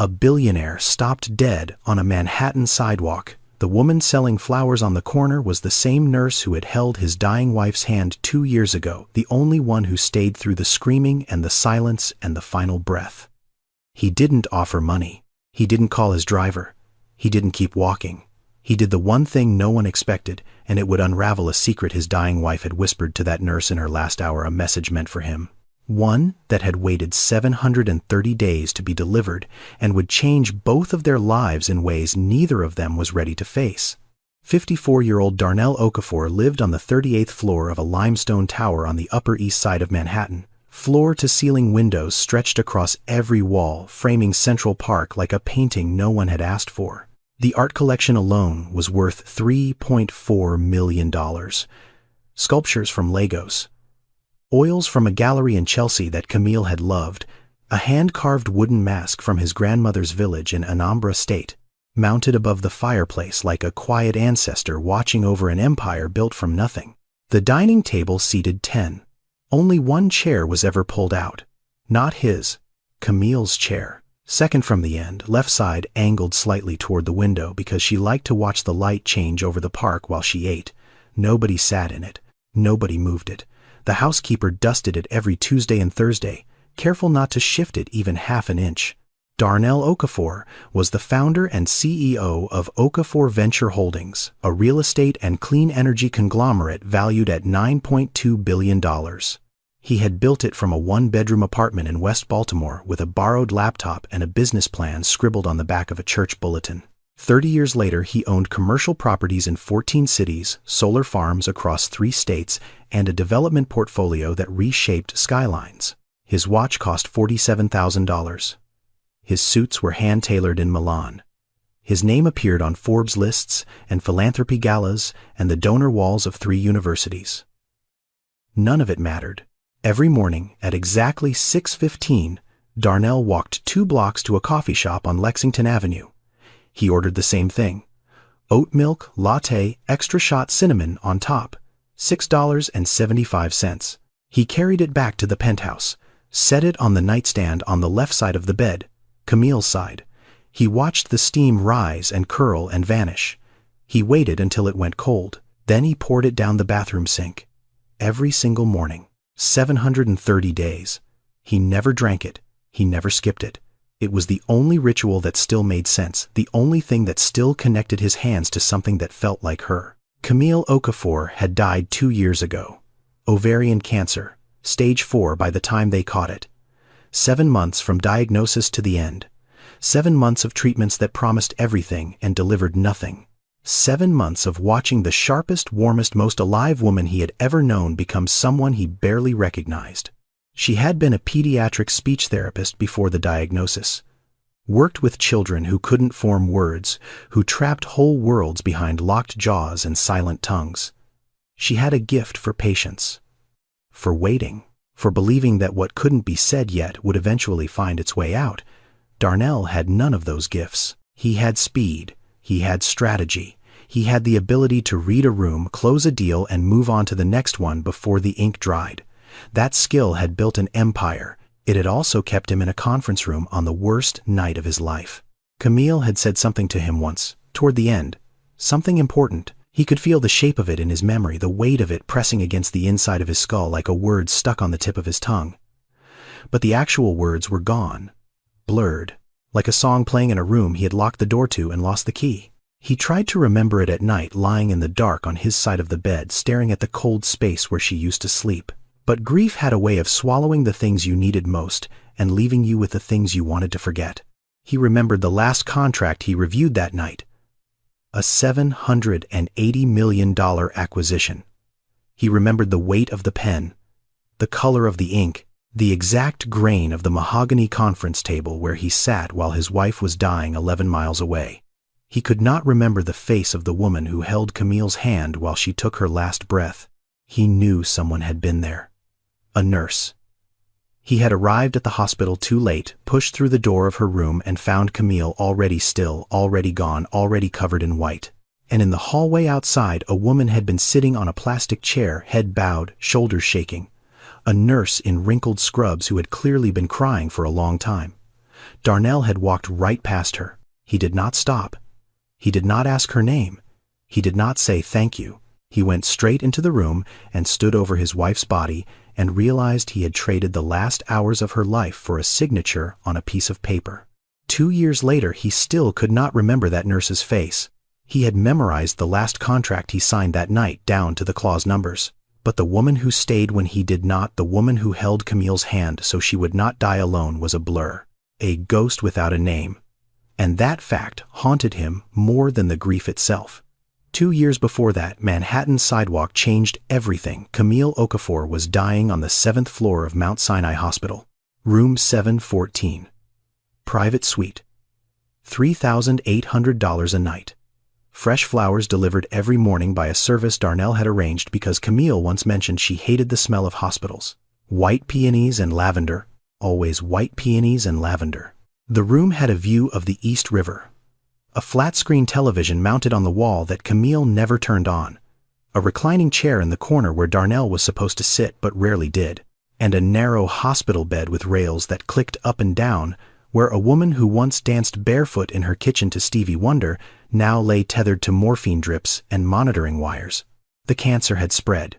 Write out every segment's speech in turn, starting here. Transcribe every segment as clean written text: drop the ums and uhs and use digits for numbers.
A billionaire stopped dead on a Manhattan sidewalk. The woman selling flowers on the corner was the same nurse who had held his dying wife's hand 2 years ago, the only one who stayed through the screaming and the silence and the final breath. He didn't offer money. He didn't call his driver. He didn't keep walking. He did the one thing no one expected, and it would unravel a secret his dying wife had whispered to that nurse in her last hour, a message meant for him. One that had waited 730 days to be delivered and would change both of their lives in ways neither of them was ready to face. 54-year-old Darnell Okafor lived on the 38th floor of a limestone tower on the Upper East Side of Manhattan. Floor-to-ceiling windows stretched across every wall, framing Central Park like a painting no one had asked for. The art collection alone was worth $3.4 million. Sculptures from Legos, oils from a gallery in Chelsea that Camille had loved, a hand-carved wooden mask from his grandmother's village in Anambra State, mounted above the fireplace like a quiet ancestor watching over an empire built from nothing. The dining table seated 10. Only one chair was ever pulled out. Not his, Camille's chair. Second from the end, left side angled slightly toward the window because she liked to watch the light change over the park while she ate. Nobody sat in it. Nobody moved it. The housekeeper dusted it every Tuesday and Thursday, careful not to shift it even half an inch. Darnell Okafor was the founder and CEO of Okafor Venture Holdings, a real estate and clean energy conglomerate valued at $9.2 billion. He had built it from a one-bedroom apartment in West Baltimore with a borrowed laptop and a business plan scribbled on the back of a church bulletin. 30 years later, he owned commercial properties in 14 cities, solar farms across 3 states, and a development portfolio that reshaped skylines. His watch cost $47,000. His suits were hand-tailored in Milan. His name appeared on Forbes lists and philanthropy galas and the donor walls of 3 universities. None of it mattered. Every morning, at exactly 6:15, Darnell walked 2 blocks to a coffee shop on Lexington Avenue. He ordered the same thing. Oat milk, latte, extra shot cinnamon on top. $6.75. He carried it back to the penthouse, set it on the nightstand on the left side of the bed, Camille's side. He watched the steam rise and curl and vanish. He waited until it went cold. Then he poured it down the bathroom sink. Every single morning. 730 days. He never drank it. He never skipped it. It was the only ritual that still made sense, the only thing that still connected his hands to something that felt like her. Camille Okafor had died 2 years ago. Ovarian cancer, stage 4 by the time they caught it. 7 months from diagnosis to the end. 7 months of treatments that promised everything and delivered nothing. 7 months of watching the sharpest, warmest, most alive woman he had ever known become someone he barely recognized. She had been a pediatric speech therapist before the diagnosis. Worked with children who couldn't form words, who trapped whole worlds behind locked jaws and silent tongues. She had a gift for patience, for waiting, for believing that what couldn't be said yet would eventually find its way out. Darnell had none of those gifts. He had speed. He had strategy. He had the ability to read a room, close a deal, and move on to the next one before the ink dried. That skill had built an empire. It had also kept him in a conference room on the worst night of his life. Camille had said something to him once, toward the end. Something important. He could feel the shape of it in his memory, the weight of it pressing against the inside of his skull like a word stuck on the tip of his tongue. But the actual words were gone, blurred, like a song playing in a room he had locked the door to and lost the key. He tried to remember it at night, lying in the dark on his side of the bed, staring at the cold space where she used to sleep. But grief had a way of swallowing the things you needed most and leaving you with the things you wanted to forget. He remembered the last contract he reviewed that night. A $780 million acquisition. He remembered the weight of the pen, the color of the ink, the exact grain of the mahogany conference table where he sat while his wife was dying 11 miles away. He could not remember the face of the woman who held Camille's hand while she took her last breath. He knew someone had been there. A nurse. He had arrived at the hospital too late, pushed through the door of her room, and found Camille already still, already gone, already covered in white. And in the hallway outside, a woman had been sitting on a plastic chair, head bowed, shoulders shaking. A nurse in wrinkled scrubs who had clearly been crying for a long time. Darnell had walked right past her. He did not stop. He did not ask her name. He did not say thank you. He went straight into the room and stood over his wife's body and realized he had traded the last hours of her life for a signature on a piece of paper. 2 years later, he still could not remember that nurse's face. He had memorized the last contract he signed that night down to the clause numbers. But the woman who stayed when he did not, the woman who held Camille's hand so she would not die alone, was a blur, a ghost without a name. And that fact haunted him more than the grief itself. 2 years before that, Manhattan's sidewalk changed everything. Camille Okafor was dying on the 7th floor of Mount Sinai Hospital. Room 714. Private suite. $3,800 a night. Fresh flowers delivered every morning by a service Darnell had arranged because Camille once mentioned she hated the smell of hospitals. White peonies and lavender. Always white peonies and lavender. The room had a view of the East River. A flat-screen television mounted on the wall that Camille never turned on. A reclining chair in the corner where Darnell was supposed to sit but rarely did. And a narrow hospital bed with rails that clicked up and down, where a woman who once danced barefoot in her kitchen to Stevie Wonder now lay tethered to morphine drips and monitoring wires. The cancer had spread.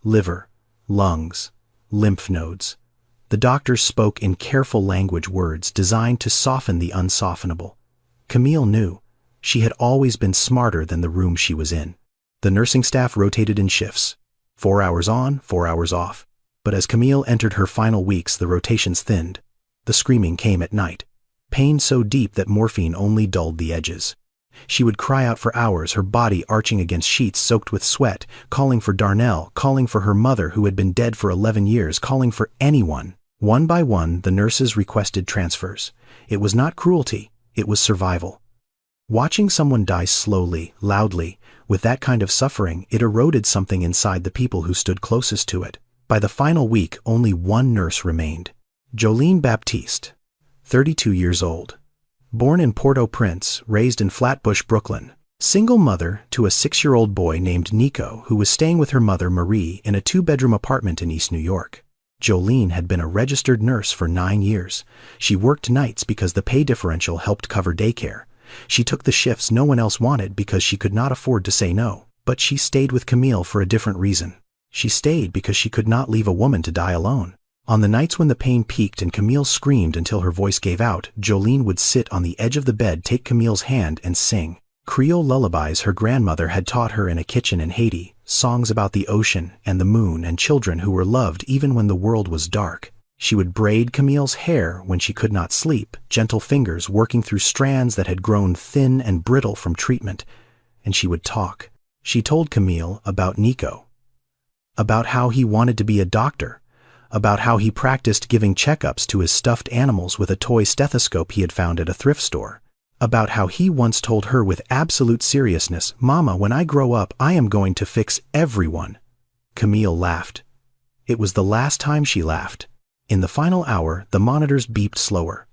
Liver, lungs, lymph nodes. The doctors spoke in careful language words designed to soften the unsoftenable. Camille knew. She had always been smarter than the room she was in. The nursing staff rotated in shifts. 4 hours on, 4 hours off. But as Camille entered her final weeks, the rotations thinned. The screaming came at night. Pain so deep that morphine only dulled the edges. She would cry out for hours, her body arching against sheets soaked with sweat, calling for Darnell, calling for her mother who had been dead for 11 years, calling for anyone. One by one, the nurses requested transfers. It was not cruelty, it was survival. Watching someone die slowly, loudly, with that kind of suffering, it eroded something inside the people who stood closest to it. By the final week, only one nurse remained. Jolene Baptiste, 32 years old. Born in Port-au-Prince, raised in Flatbush, Brooklyn. Single mother to a 6-year-old boy named Nico, who was staying with her mother Marie in a 2-bedroom apartment in East New York. Jolene had been a registered nurse for 9 years. She worked nights because the pay differential helped cover daycare. She took the shifts no one else wanted because she could not afford to say no. But she stayed with Camille for a different reason. She stayed because she could not leave a woman to die alone. On the nights when the pain peaked and Camille screamed until her voice gave out, Jolene would sit on the edge of the bed, take Camille's hand, and sing Creole lullabies her grandmother had taught her in a kitchen in Haiti, songs about the ocean and the moon and children who were loved even when the world was dark. She would braid Camille's hair when she could not sleep, gentle fingers working through strands that had grown thin and brittle from treatment, and she would talk. She told Camille about Nico, about how he wanted to be a doctor, about how he practiced giving checkups to his stuffed animals with a toy stethoscope he had found at a thrift store, about how he once told her with absolute seriousness, "Mama, when I grow up, I am going to fix everyone." Camille laughed. It was the last time she laughed. In the final hour, the monitors beeped slower.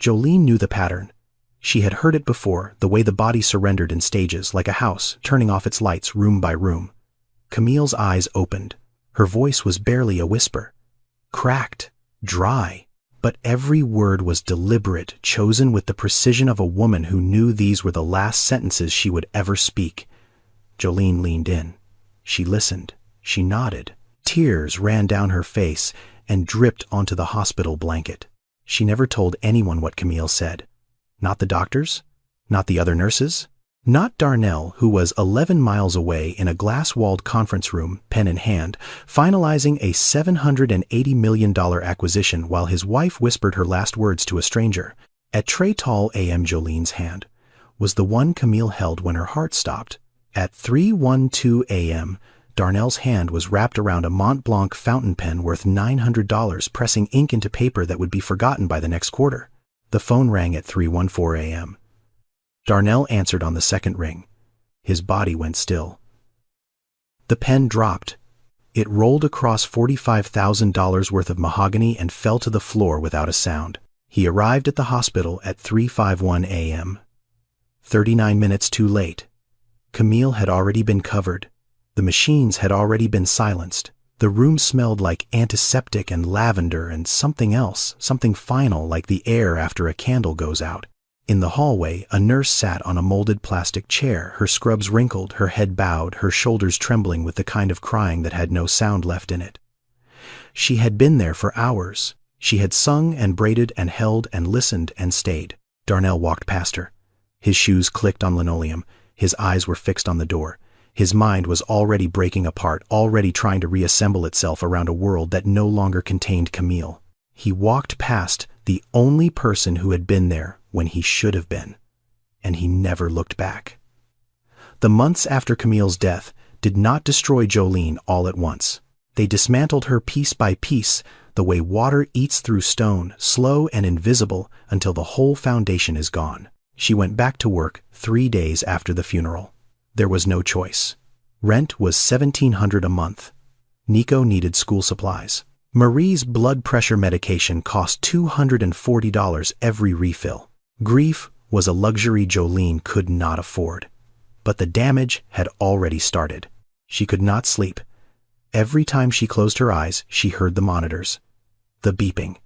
Jolene knew the pattern. She had heard it before, the way the body surrendered in stages, like a house, turning off its lights room by room. Camille's eyes opened. Her voice was barely a whisper. Cracked, dry, but every word was deliberate, chosen with the precision of a woman who knew these were the last sentences she would ever speak. Jolene leaned in. She listened. She nodded. Tears ran down her face and dripped onto the hospital blanket. She never told anyone what Camille said. Not the doctors, not the other nurses, not Darnell, who was 11 miles away in a glass-walled conference room, pen in hand, finalizing a $780 million acquisition while his wife whispered her last words to a stranger. At Très Tall AM, Jolene's hand was the one Camille held when her heart stopped. At 3:12 a.m., Darnell's hand was wrapped around a Mont Blanc fountain pen worth $900, pressing ink into paper that would be forgotten by the next quarter. The phone rang at 3:14 a.m. Darnell answered on the second ring. His body went still. The pen dropped. It rolled across $45,000 worth of mahogany and fell to the floor without a sound. He arrived at the hospital at 3:51 a.m. 39 minutes too late. Camille had already been covered. The machines had already been silenced. The room smelled like antiseptic and lavender and something else, something final like the air after a candle goes out. In the hallway, a nurse sat on a molded plastic chair, her scrubs wrinkled, her head bowed, her shoulders trembling with the kind of crying that had no sound left in it. She had been there for hours. She had sung and braided and held and listened and stayed. Darnell walked past her. His shoes clicked on linoleum. His eyes were fixed on the door. His mind was already breaking apart, already trying to reassemble itself around a world that no longer contained Camille. He walked past the only person who had been there when he should have been, and he never looked back. The months after Camille's death did not destroy Jolene all at once. They dismantled her piece by piece, the way water eats through stone, slow and invisible until the whole foundation is gone. She went back to work 3 days after the funeral. There was no choice. Rent was $1,700 a month. Nico needed school supplies. Marie's blood pressure medication cost $240 every refill. Grief was a luxury Jolene could not afford. But the damage had already started. She could not sleep. Every time she closed her eyes, she heard the monitors. The beeping.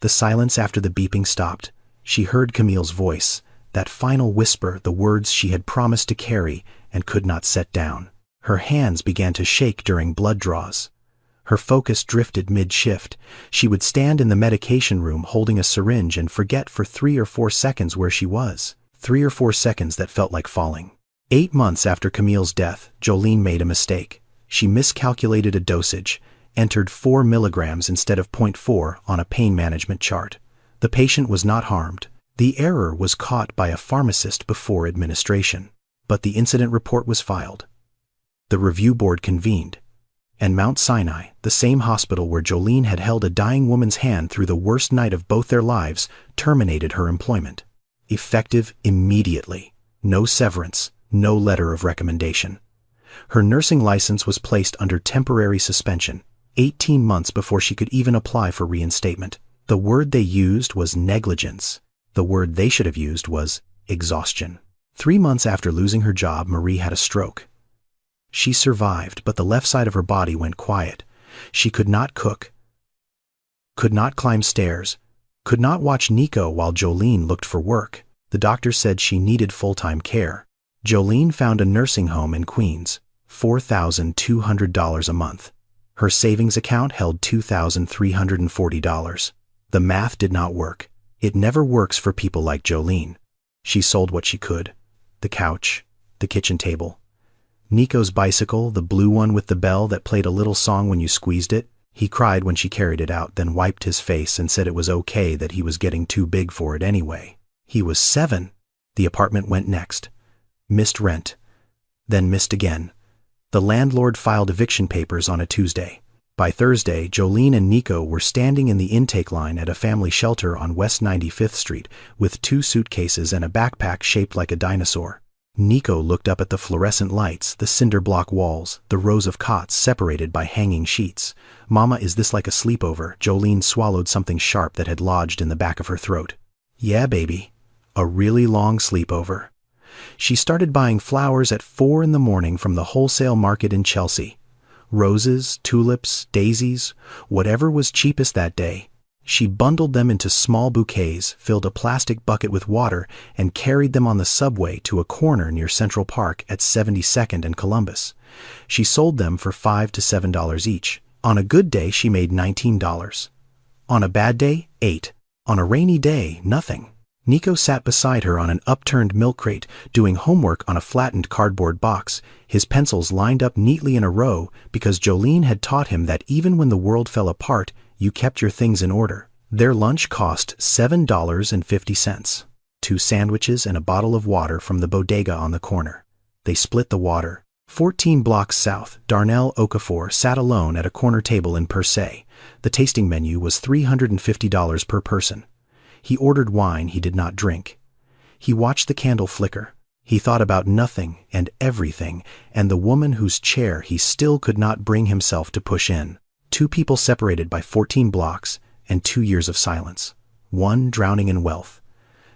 The silence after the beeping stopped. She heard Camille's voice, that final whisper, the words she had promised to carry and could not set down. Her hands began to shake during blood draws. Her focus drifted mid-shift. She would stand in the medication room holding a syringe and forget for 3 or 4 seconds where she was. 3 or 4 seconds that felt like falling. 8 months after Camille's death, Jolene made a mistake. She miscalculated a dosage, entered 4 milligrams instead of 0.4 on a pain management chart. The patient was not harmed. The error was caught by a pharmacist before administration. But the incident report was filed. The review board convened. And Mount Sinai, the same hospital where Jolene had held a dying woman's hand through the worst night of both their lives, terminated her employment. Effective immediately. No severance, no letter of recommendation. Her nursing license was placed under temporary suspension, 18 months before she could even apply for reinstatement. The word they used was negligence. The word they should have used was exhaustion. 3 months after losing her job, Marie had a stroke. She survived, but the left side of her body went quiet. She could not cook, could not climb stairs, could not watch Nico while Jolene looked for work. The doctor said she needed full-time care. Jolene found a nursing home in Queens, $4,200 a month. Her savings account held $2,340. The math did not work. It never works for people like Jolene. She sold what she could. The couch, the kitchen table. Nico's bicycle, the blue one with the bell that played a little song when you squeezed it. He cried when she carried it out, then wiped his face and said it was okay that he was getting too big for it anyway. He was 7. The apartment went next. Missed rent. Then missed again. The landlord filed eviction papers on a Tuesday. By Thursday, Jolene and Nico were standing in the intake line at a family shelter on West 95th Street with 2 suitcases and a backpack shaped like a dinosaur. Nico looked up at the fluorescent lights, the cinder block walls, the rows of cots separated by hanging sheets. "Mama, is this like a sleepover?" Jolene swallowed something sharp that had lodged in the back of her throat. "Yeah, baby. A really long sleepover." She started buying flowers at 4 in the morning from the wholesale market in Chelsea. Roses, tulips, daisies, whatever was cheapest that day. She bundled them into small bouquets, filled a plastic bucket with water, and carried them on the subway to a corner near Central Park at 72nd and Columbus. She sold them for $5 to $7 each. On a good day, she made $19. On a bad day, $8. On a rainy day, nothing. Nico sat beside her on an upturned milk crate, doing homework on a flattened cardboard box, his pencils lined up neatly in a row because Jolene had taught him that even when the world fell apart, you kept your things in order. Their lunch cost $7.50. 2 sandwiches and a bottle of water from the bodega on the corner. They split the water. 14 blocks south, Darnell Okafor sat alone at a corner table in Per Se. The tasting menu was $350 per person. He ordered wine he did not drink. He watched the candle flicker. He thought about nothing and everything, and the woman whose chair he still could not bring himself to push in. 2 people separated by 14 blocks and 2 years of silence. One drowning in wealth,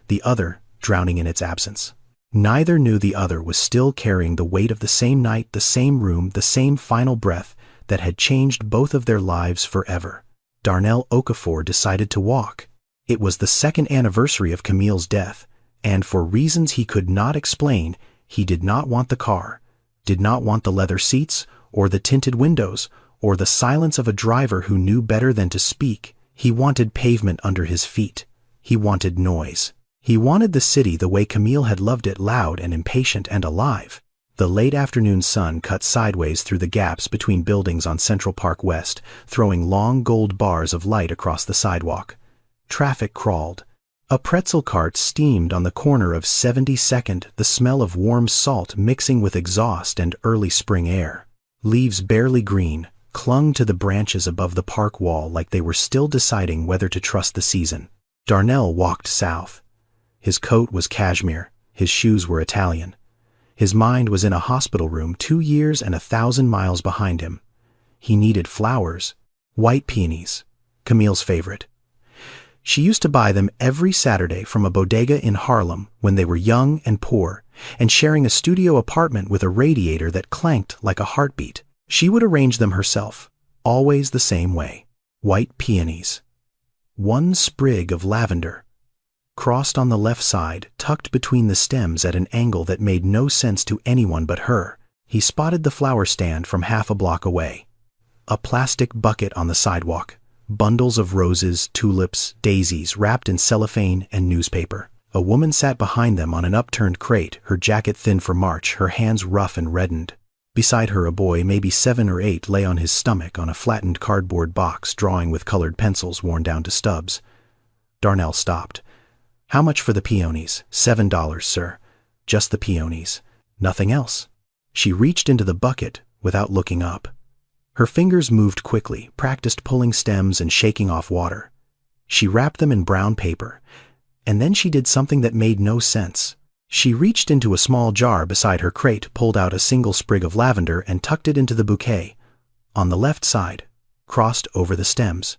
the other drowning in its absence. Neither knew the other was still carrying the weight of the same night, the same room, the same final breath that had changed both of their lives forever. Darnell Okafor decided to walk. It was the second anniversary of Camille's death, and for reasons he could not explain, he did not want the car, did not want the leather seats, or the tinted windows, or the silence of a driver who knew better than to speak. He wanted pavement under his feet. He wanted noise. He wanted the city the way Camille had loved it, loud and impatient and alive. The late afternoon sun cut sideways through the gaps between buildings on Central Park West, throwing long gold bars of light across the sidewalk. Traffic crawled. A pretzel cart steamed on the corner of 72nd, the smell of warm salt mixing with exhaust and early spring air. Leaves barely green clung to the branches above the park wall like they were still deciding whether to trust the season. Darnell walked south. His coat was cashmere, his shoes were Italian. His mind was in a hospital room 2 years and 1,000 miles behind him. He needed flowers, white peonies, Camille's favorite. She used to buy them every Saturday from a bodega in Harlem when they were young and poor, and sharing a studio apartment with a radiator that clanked like a heartbeat. She would arrange them herself, always the same way. White peonies. One sprig of lavender, crossed on the left side, tucked between the stems at an angle that made no sense to anyone but her. He spotted the flower stand from half a block away. A plastic bucket on the sidewalk. Bundles of roses, tulips, daisies wrapped in cellophane and newspaper. A woman sat behind them on an upturned crate, her jacket thin for March, her hands rough and reddened. Beside her a boy, maybe 7 or 8, lay on his stomach on a flattened cardboard box, drawing with colored pencils worn down to stubs. Darnell stopped. "How much for the peonies?" $7, sir. Just the peonies. Nothing else. She reached into the bucket without looking up. Her fingers moved quickly, practiced pulling stems and shaking off water. She wrapped them in brown paper, and then she did something that made no sense. She reached into a small jar beside her crate, pulled out a single sprig of lavender and tucked it into the bouquet, on the left side, crossed over the stems.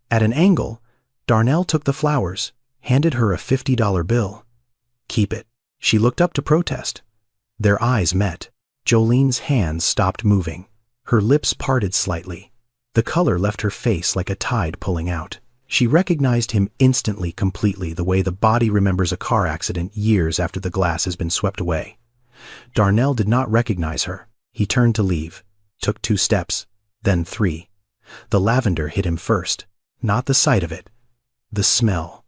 At an angle, Darnell took the flowers, handed her a $50 bill. "Keep it." She looked up to protest. Their eyes met. Jolene's hands stopped moving. Her lips parted slightly. The color left her face like a tide pulling out. She recognized him instantly, completely, the way the body remembers a car accident years after the glass has been swept away. Darnell did not recognize her. He turned to leave, took 2 steps, then 3. The lavender hit him first, not the sight of it, the smell.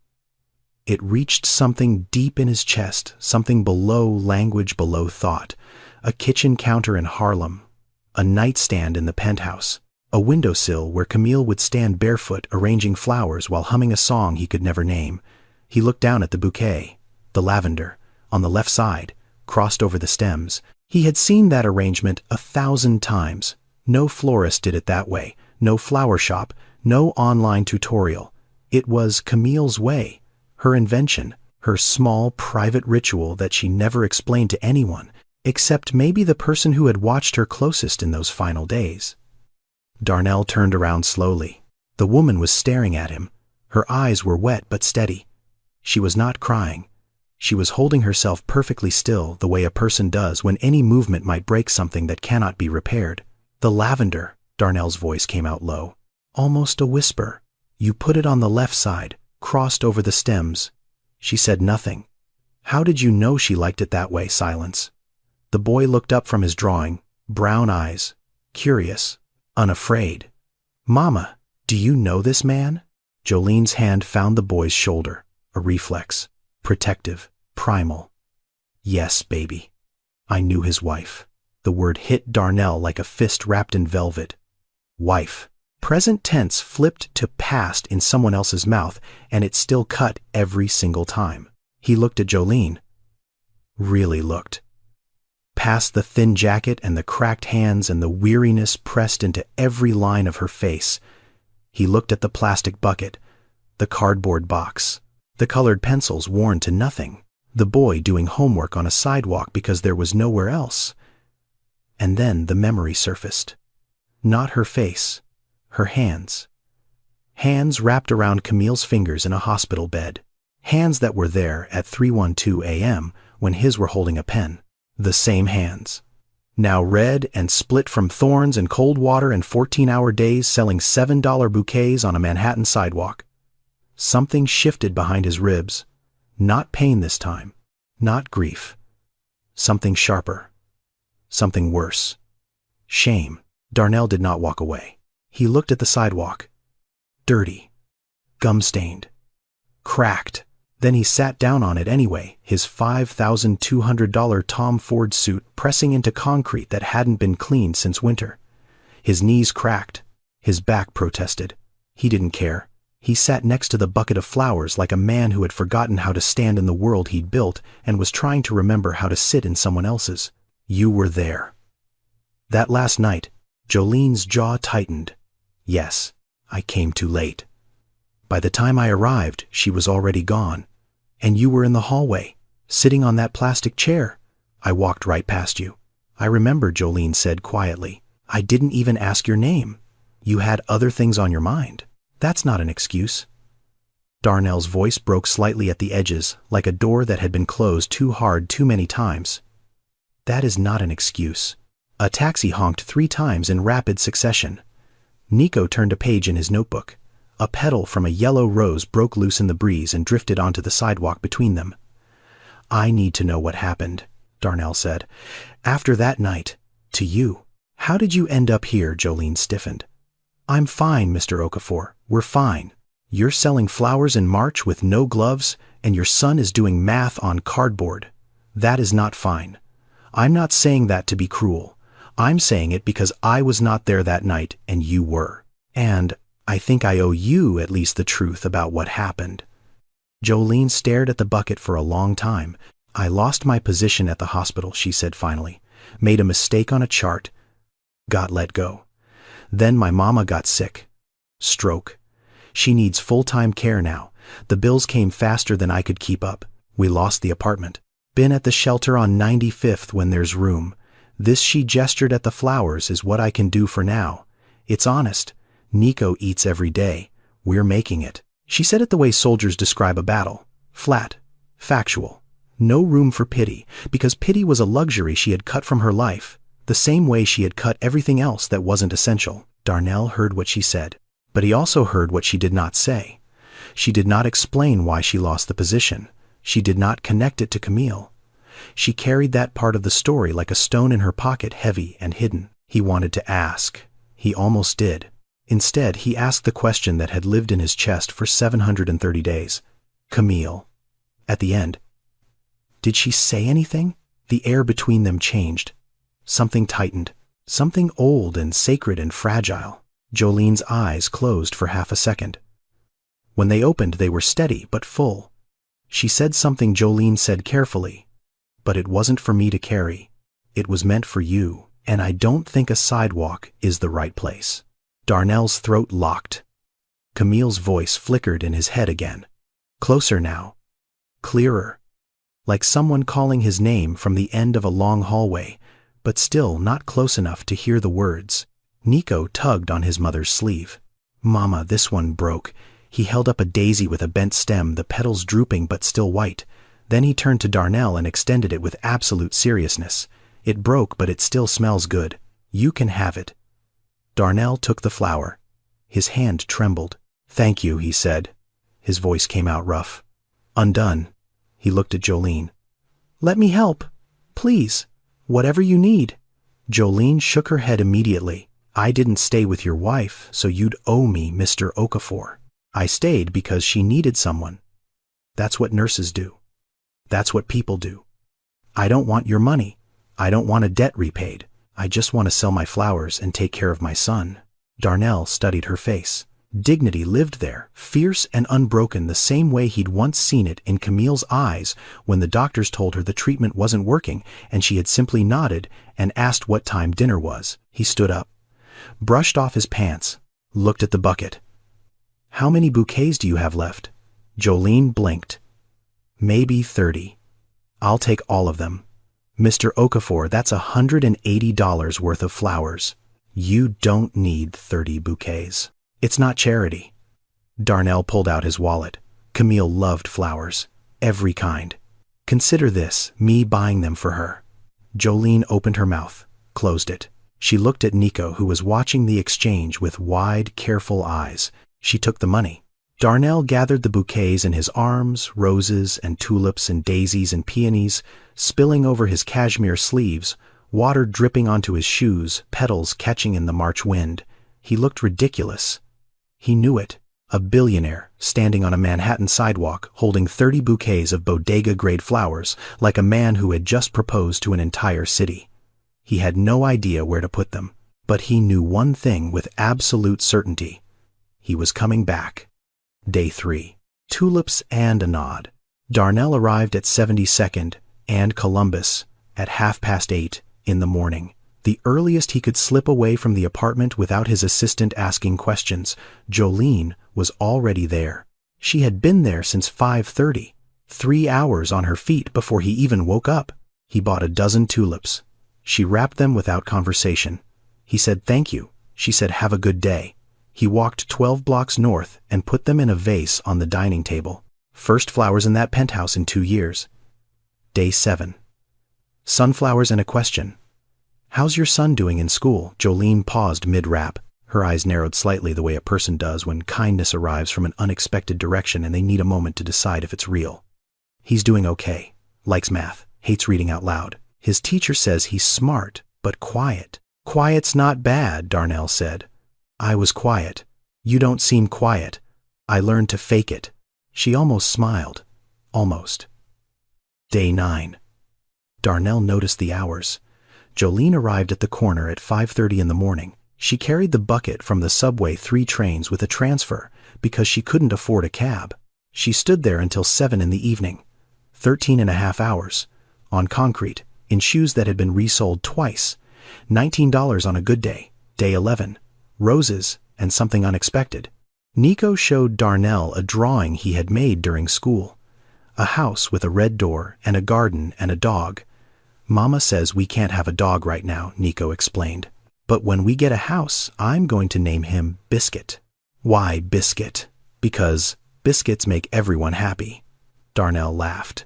It reached something deep in his chest, something below language, below thought. A kitchen counter in Harlem, a nightstand in the penthouse, a windowsill where Camille would stand barefoot arranging flowers while humming a song he could never name. He looked down at the bouquet, the lavender, on the left side, crossed over the stems. He had seen that arrangement 1,000 times. No florist did it that way, no flower shop, no online tutorial. It was Camille's way, her invention, her small private ritual that she never explained to anyone, except maybe the person who had watched her closest in those final days. Darnell turned around slowly. The woman was staring at him. Her eyes were wet but steady. She was not crying. She was holding herself perfectly still, the way a person does when any movement might break something that cannot be repaired. "The lavender," Darnell's voice came out low, almost a whisper. "You put it on the left side, crossed over the stems." She said nothing. "How did you know she liked it that way?" Silence. The boy looked up from his drawing, brown eyes, curious, unafraid. "Mama, do you know this man?" Jolene's hand found the boy's shoulder, a reflex, protective, primal. "Yes, baby. I knew his wife." The word hit Darnell like a fist wrapped in velvet. Wife. Present tense flipped to past in someone else's mouth, and it still cut every single time. He looked at Jolene. Really looked. Past the thin jacket and the cracked hands and the weariness pressed into every line of her face. He looked at the plastic bucket, the cardboard box, the colored pencils worn to nothing, the boy doing homework on a sidewalk because there was nowhere else. And then the memory surfaced. Not her face, her hands. Hands wrapped around Camille's fingers in a hospital bed. Hands that were there at 3:12 a.m. when his were holding a pen. The same hands. now red and split from thorns and cold water and 14-hour days selling $7 bouquets on a Manhattan sidewalk. Something shifted behind his ribs. Not pain this time. Not grief. Something sharper. Something worse. Shame. Darnell did not walk away. He looked at the sidewalk. Dirty. Gum-stained. Cracked. Then he sat down on it anyway, his $5,200 Tom Ford suit pressing into concrete that hadn't been cleaned since winter. His knees cracked. His back protested. He didn't care. He sat next to the bucket of flowers like a man who had forgotten how to stand in the world he'd built and was trying to remember how to sit in someone else's. You were there. That last night, Jolene's jaw tightened. Yes, I came too late. By the time I arrived, she was already gone. And you were in the hallway, sitting on that plastic chair. I walked right past you. I remember, Jolene said quietly. I didn't even ask your name. You had other things on your mind. That's not an excuse. Darnell's voice broke slightly at the edges, like a door that had been closed too hard too many times. That is not an excuse. A taxi honked 3 times in rapid succession. Nico turned a page in his notebook. A petal from a yellow rose broke loose in the breeze and drifted onto the sidewalk between them. I need to know what happened, Darnell said. After that night, to you. How did you end up here? Jolene stiffened. I'm fine, Mr. Okafor. We're fine. You're selling flowers in March with no gloves, and your son is doing math on cardboard. That is not fine. I'm not saying that to be cruel. I'm saying it because I was not there that night and you were. And I think I owe you at least the truth about what happened. Jolene stared at the bucket for a long time. I lost my position at the hospital, she said finally. Made a mistake on a chart. Got let go. Then my mama got sick. Stroke. She needs full-time care now. The bills came faster than I could keep up. We lost the apartment. Been at the shelter on 95th when there's room. This, she gestured at the flowers, is what I can do for now. It's honest. Nico eats every day. We're making it. She said it the way soldiers describe a battle. Flat. Factual. No room for pity, because pity was a luxury she had cut from her life, the same way she had cut everything else that wasn't essential. Darnell heard what she said, but he also heard what she did not say. She did not explain why she lost the position. She did not connect it to Camille. She carried that part of the story like a stone in her pocket, heavy and hidden. He wanted to ask. He almost did. Instead, he asked the question that had lived in his chest for 730 days. Camille. At the end. Did she say anything? The air between them changed. Something tightened. Something old and sacred and fragile. Jolene's eyes closed for half a second. When they opened, they were steady but full. She said something Jolene said carefully. But it wasn't for me to carry. It was meant for you, and I don't think a sidewalk is the right place. Darnell's throat locked. Camille's voice flickered in his head again. Closer now. Clearer. Like someone calling his name from the end of a long hallway, but still not close enough to hear the words. Nico tugged on his mother's sleeve. Mama, this one broke. He held up a daisy with a bent stem, the petals drooping but still white. Then he turned to Darnell and extended it with absolute seriousness. It broke, but it still smells good. You can have it. Darnell took the flower. His hand trembled. Thank you, he said. His voice came out rough. Undone. He looked at Jolene. Let me help. Please. Whatever you need. Jolene shook her head immediately. I didn't stay with your wife, so you'd owe me, Mr. Okafor. I stayed because she needed someone. That's what nurses do. That's what people do. I don't want your money. I don't want a debt repaid. I just want to sell my flowers and take care of my son. Darnell studied her face. Dignity lived there, fierce and unbroken, the same way he'd once seen it in Camille's eyes when the doctors told her the treatment wasn't working and she had simply nodded and asked what time dinner was. He stood up, brushed off his pants, looked at the bucket. How many bouquets do you have left? Jolene blinked. Maybe 30. I'll take all of them. Mr. Okafor, that's $180 worth of flowers. You don't need 30 bouquets. It's not charity. Darnell pulled out his wallet. Camille loved flowers. Every kind. Consider this, me buying them for her. Jolene opened her mouth, closed it. She looked at Nico, who was watching the exchange with wide, careful eyes. She took the money. Darnell gathered the bouquets in his arms, roses and tulips and daisies and peonies, spilling over his cashmere sleeves, water dripping onto his shoes, petals catching in the March wind. He looked ridiculous. He knew it. A billionaire, standing on a Manhattan sidewalk, holding 30 bouquets of bodega-grade flowers, like a man who had just proposed to an entire city. He had no idea where to put them, but he knew one thing with absolute certainty. He was coming back. Day 3. Tulips and a nod. Darnell arrived at 72nd and Columbus at 8:30 in the morning, the earliest he could slip away from the apartment without his assistant asking questions. Jolene was already there. She had been there since 5:30, 3 hours on her feet before he even woke up. He bought a dozen tulips. She wrapped them without conversation. He said thank you. She said have a good day. He walked 12 blocks north and put them in a vase on the dining table. First flowers in that penthouse in 2 years. Day 7. Sunflowers and a question. How's your son doing in school? Jolene paused mid-rap. Her eyes narrowed slightly the way a person does when kindness arrives from an unexpected direction and they need a moment to decide if it's real. He's doing okay. Likes math. Hates reading out loud. His teacher says he's smart, but quiet. Quiet's not bad, Darnell said. I was quiet. You don't seem quiet. I learned to fake it. She almost smiled. Almost. Day 9. Darnell noticed the hours. Jolene arrived at the corner at 5:30 in the morning. She carried the bucket from the subway 3 trains with a transfer because she couldn't afford a cab. She stood there until 7 in the evening. 13.5 hours. On concrete, in shoes that had been resoled twice. $19 on a good day. Day 11. Roses and something unexpected. Nico showed Darnell a drawing he had made during school. A house with a red door and a garden and a dog. Mama says we can't have a dog right now, Nico explained. But when we get a house, I'm going to name him Biscuit. Why Biscuit? Because biscuits make everyone happy. Darnell laughed.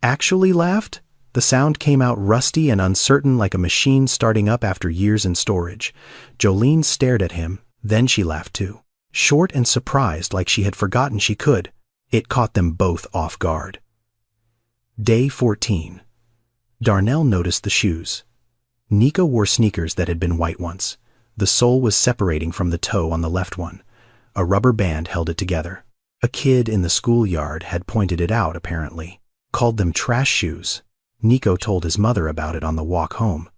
Actually laughed? The sound came out rusty and uncertain like a machine starting up after years in storage. Jolene stared at him, then she laughed too. Short and surprised like she had forgotten she could. It caught them both off guard. Day 14. Darnell noticed the shoes. Nico wore sneakers that had been white once. The sole was separating from the toe on the left one. A rubber band held it together. A kid in the schoolyard had pointed it out, apparently. Called them trash shoes. Nico told his mother about it on the walk home.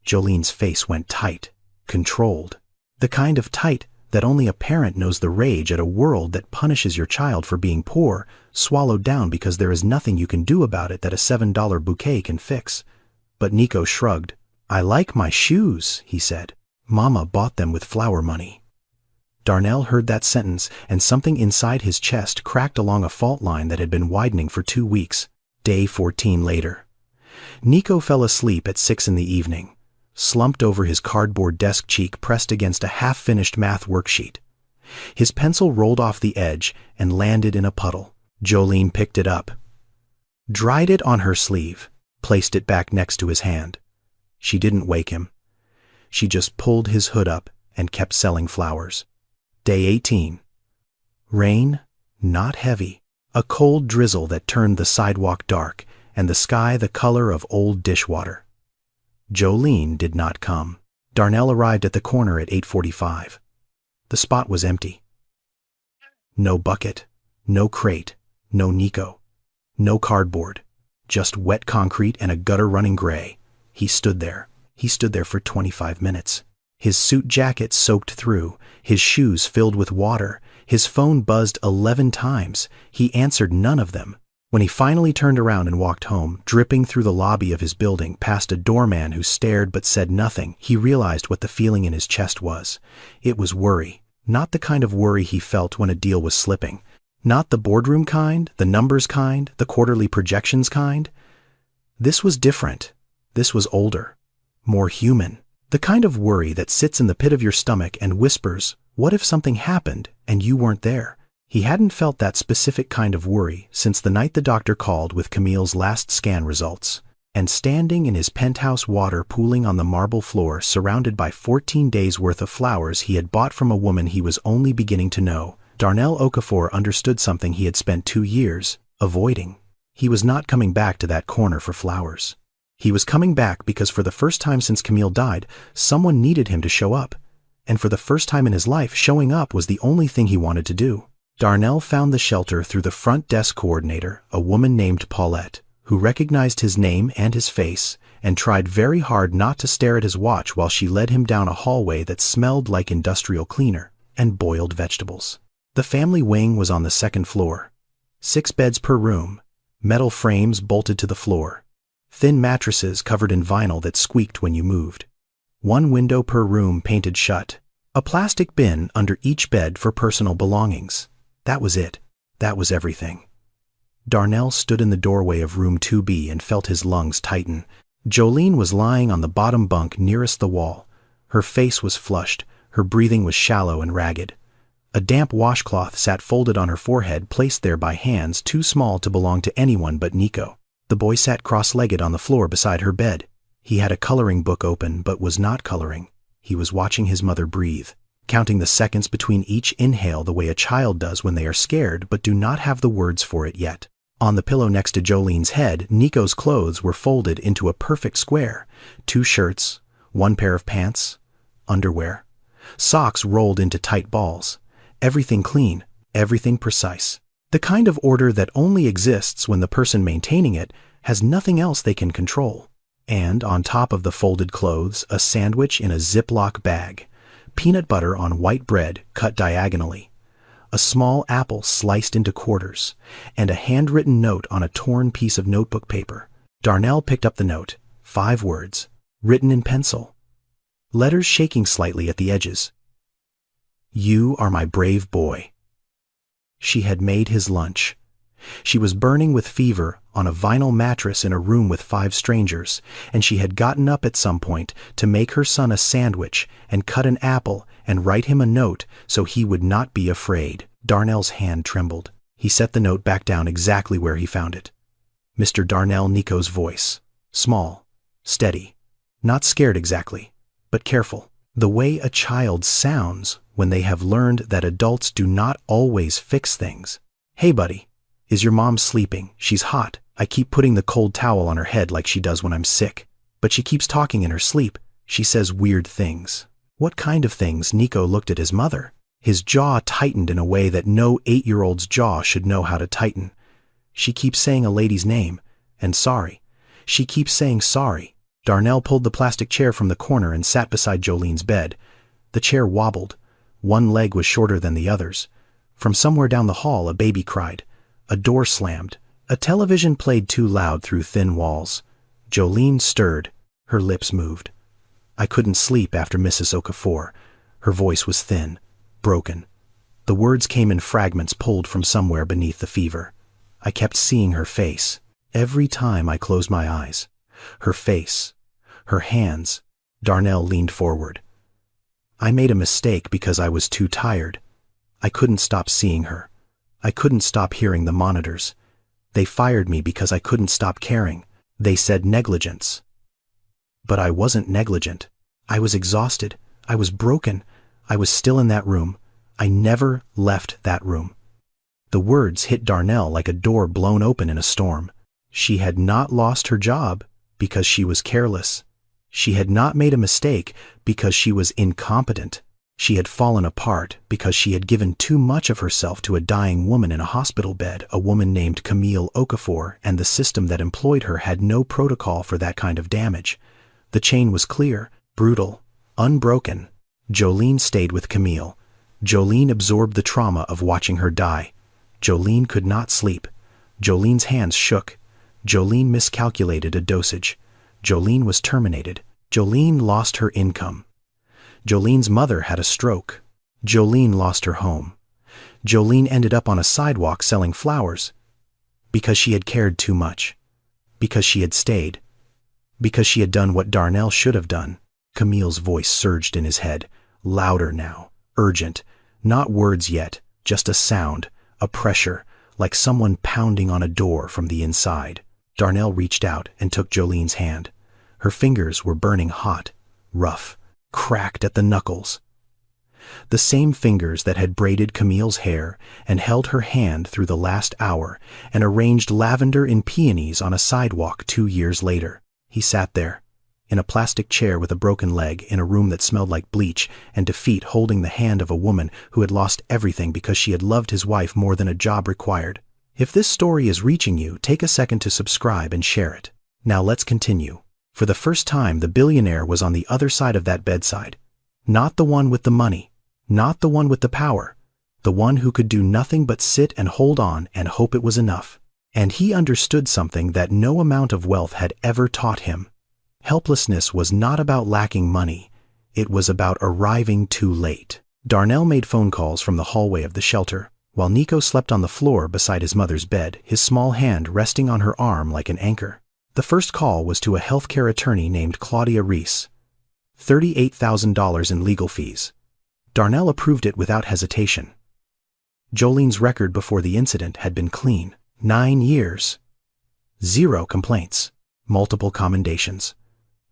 Jolene's face went tight, controlled. The kind of tight that only a parent knows the rage at a world that punishes your child for being poor, swallowed down because there is nothing you can do about it that a $7 bouquet can fix. But Nico shrugged. I like my shoes, he said. Mama bought them with flower money. Darnell heard that sentence, and something inside his chest cracked along a fault line that had been widening for 2 weeks. Day 14 later. Nico fell asleep at 6 in the evening, slumped over his cardboard desk, cheek pressed against a half-finished math worksheet. His pencil rolled off the edge and landed in a puddle. Jolene picked it up, dried it on her sleeve, placed it back next to his hand. She didn't wake him. She just pulled his hood up and kept selling flowers. Day 18. Rain, not heavy. A cold drizzle that turned the sidewalk dark and the sky the color of old dishwater. Jolene did not come. Darnell arrived at the corner at 8:45. The spot was empty. No bucket, no crate, no Nico, no cardboard, just wet concrete and a gutter running gray. He stood there. He stood there for 25 minutes. His suit jacket soaked through, his shoes filled with water, his phone buzzed 11 times. He answered none of them. When he finally turned around and walked home, dripping through the lobby of his building past a doorman who stared but said nothing, he realized what the feeling in his chest was. It was worry, not the kind of worry he felt when a deal was slipping. Not the boardroom kind, the numbers kind, the quarterly projections kind. This was different. This was older, more human. The kind of worry that sits in the pit of your stomach and whispers, what if something happened and you weren't there? He hadn't felt that specific kind of worry since the night the doctor called with Camille's last scan results. And standing in his penthouse, water pooling on the marble floor, surrounded by 14 days' worth of flowers he had bought from a woman he was only beginning to know, Darnell Okafor understood something he had spent 2 years avoiding. He was not coming back to that corner for flowers. He was coming back because for the first time since Camille died, someone needed him to show up. And for the first time in his life, showing up was the only thing he wanted to do. Darnell found the shelter through the front desk coordinator, a woman named Paulette, who recognized his name and his face, and tried very hard not to stare at his watch while she led him down a hallway that smelled like industrial cleaner and boiled vegetables. The family wing was on the 2nd floor. 6 beds per room, metal frames bolted to the floor, thin mattresses covered in vinyl that squeaked when you moved. 1 window per room painted shut, a plastic bin under each bed for personal belongings. That was it. That was everything. Darnell stood in the doorway of room 2B and felt his lungs tighten. Jolene was lying on the bottom bunk nearest the wall. Her face was flushed, her breathing was shallow and ragged. A damp washcloth sat folded on her forehead, placed there by hands too small to belong to anyone but Nico. The boy sat cross-legged on the floor beside her bed. He had a coloring book open but was not coloring. He was watching his mother breathe, counting the seconds between each inhale the way a child does when they are scared but do not have the words for it yet. On the pillow next to Jolene's head, Nico's clothes were folded into a perfect square. 2 shirts, 1 pair of pants, underwear, socks rolled into tight balls. Everything clean, everything precise. The kind of order that only exists when the person maintaining it has nothing else they can control. And on top of the folded clothes, a sandwich in a Ziploc bag, peanut butter on white bread cut diagonally, a small apple sliced into quarters, and a handwritten note on a torn piece of notebook paper. Darnell picked up the note. 5 words, written in pencil. Letters shaking slightly at the edges. "You are my brave boy." She had made his lunch. She was burning with fever on a vinyl mattress in a room with 5 strangers, and she had gotten up at some point to make her son a sandwich and cut an apple and write him a note so he would not be afraid. Darnell's hand trembled. He set the note back down exactly where he found it. Mr. Darnell, Nico's voice. Small, steady, not scared exactly, but careful. The way a child sounds when they have learned that adults do not always fix things. "Hey buddy, is your mom sleeping? She's hot. I keep putting the cold towel on her head like she does when I'm sick. But she keeps talking in her sleep. She says weird things." What kind of things? Nico looked at his mother. His jaw tightened in a way that no 8-year-old's jaw should know how to tighten. "She keeps saying a lady's name, and sorry. She keeps saying sorry." Darnell pulled the plastic chair from the corner and sat beside Jolene's bed. The chair wobbled. 1 leg was shorter than the others. From somewhere down the hall, a baby cried. A door slammed. A television played too loud through thin walls. Jolene stirred. Her lips moved. "I couldn't sleep after Mrs. Okafor." Her voice was thin, broken. The words came in fragments pulled from somewhere beneath the fever. "I kept seeing her face. Every time I closed my eyes. Her face. Her hands." Darnell leaned forward. "I made a mistake because I was too tired. I couldn't stop seeing her. I couldn't stop hearing the monitors. They fired me because I couldn't stop caring. They said negligence. But I wasn't negligent. I was exhausted. I was broken. I was still in that room. I never left that room." The words hit Darnell like a door blown open in a storm. She had not lost her job because she was careless. She had not made a mistake because she was incompetent. She had fallen apart because she had given too much of herself to a dying woman in a hospital bed, a woman named Camille Okafor, and the system that employed her had no protocol for that kind of damage. The chain was clear, brutal, unbroken. Jolene stayed with Camille. Jolene absorbed the trauma of watching her die. Jolene could not sleep. Jolene's hands shook. Jolene miscalculated a dosage. Jolene was terminated. Jolene lost her income. Jolene's mother had a stroke. Jolene lost her home. Jolene ended up on a sidewalk selling flowers. Because she had cared too much. Because she had stayed. Because she had done what Darnell should have done. Camille's voice surged in his head, louder now, urgent. Not words yet, just a sound, a pressure, like someone pounding on a door from the inside. Darnell reached out and took Jolene's hand. Her fingers were burning hot, rough, cracked at the knuckles. The same fingers that had braided Camille's hair and held her hand through the last hour and arranged lavender in peonies on a sidewalk 2 years later. He sat there, in a plastic chair with a broken leg, in a room that smelled like bleach and defeat, holding the hand of a woman who had lost everything because she had loved his wife more than a job required. If this story is reaching you, take a second to subscribe and share it. Now let's continue. For the first time, the billionaire was on the other side of that bedside. Not the one with the money, not the one with the power, the one who could do nothing but sit and hold on and hope it was enough. And he understood something that no amount of wealth had ever taught him. Helplessness was not about lacking money. It was about arriving too late. Darnell made phone calls from the hallway of the shelter, while Nico slept on the floor beside his mother's bed, his small hand resting on her arm like an anchor. The first call was to a healthcare attorney named Claudia Reese. $38,000 in legal fees. Darnell approved it without hesitation. Jolene's record before the incident had been clean. 9 years. 0 complaints. Multiple commendations.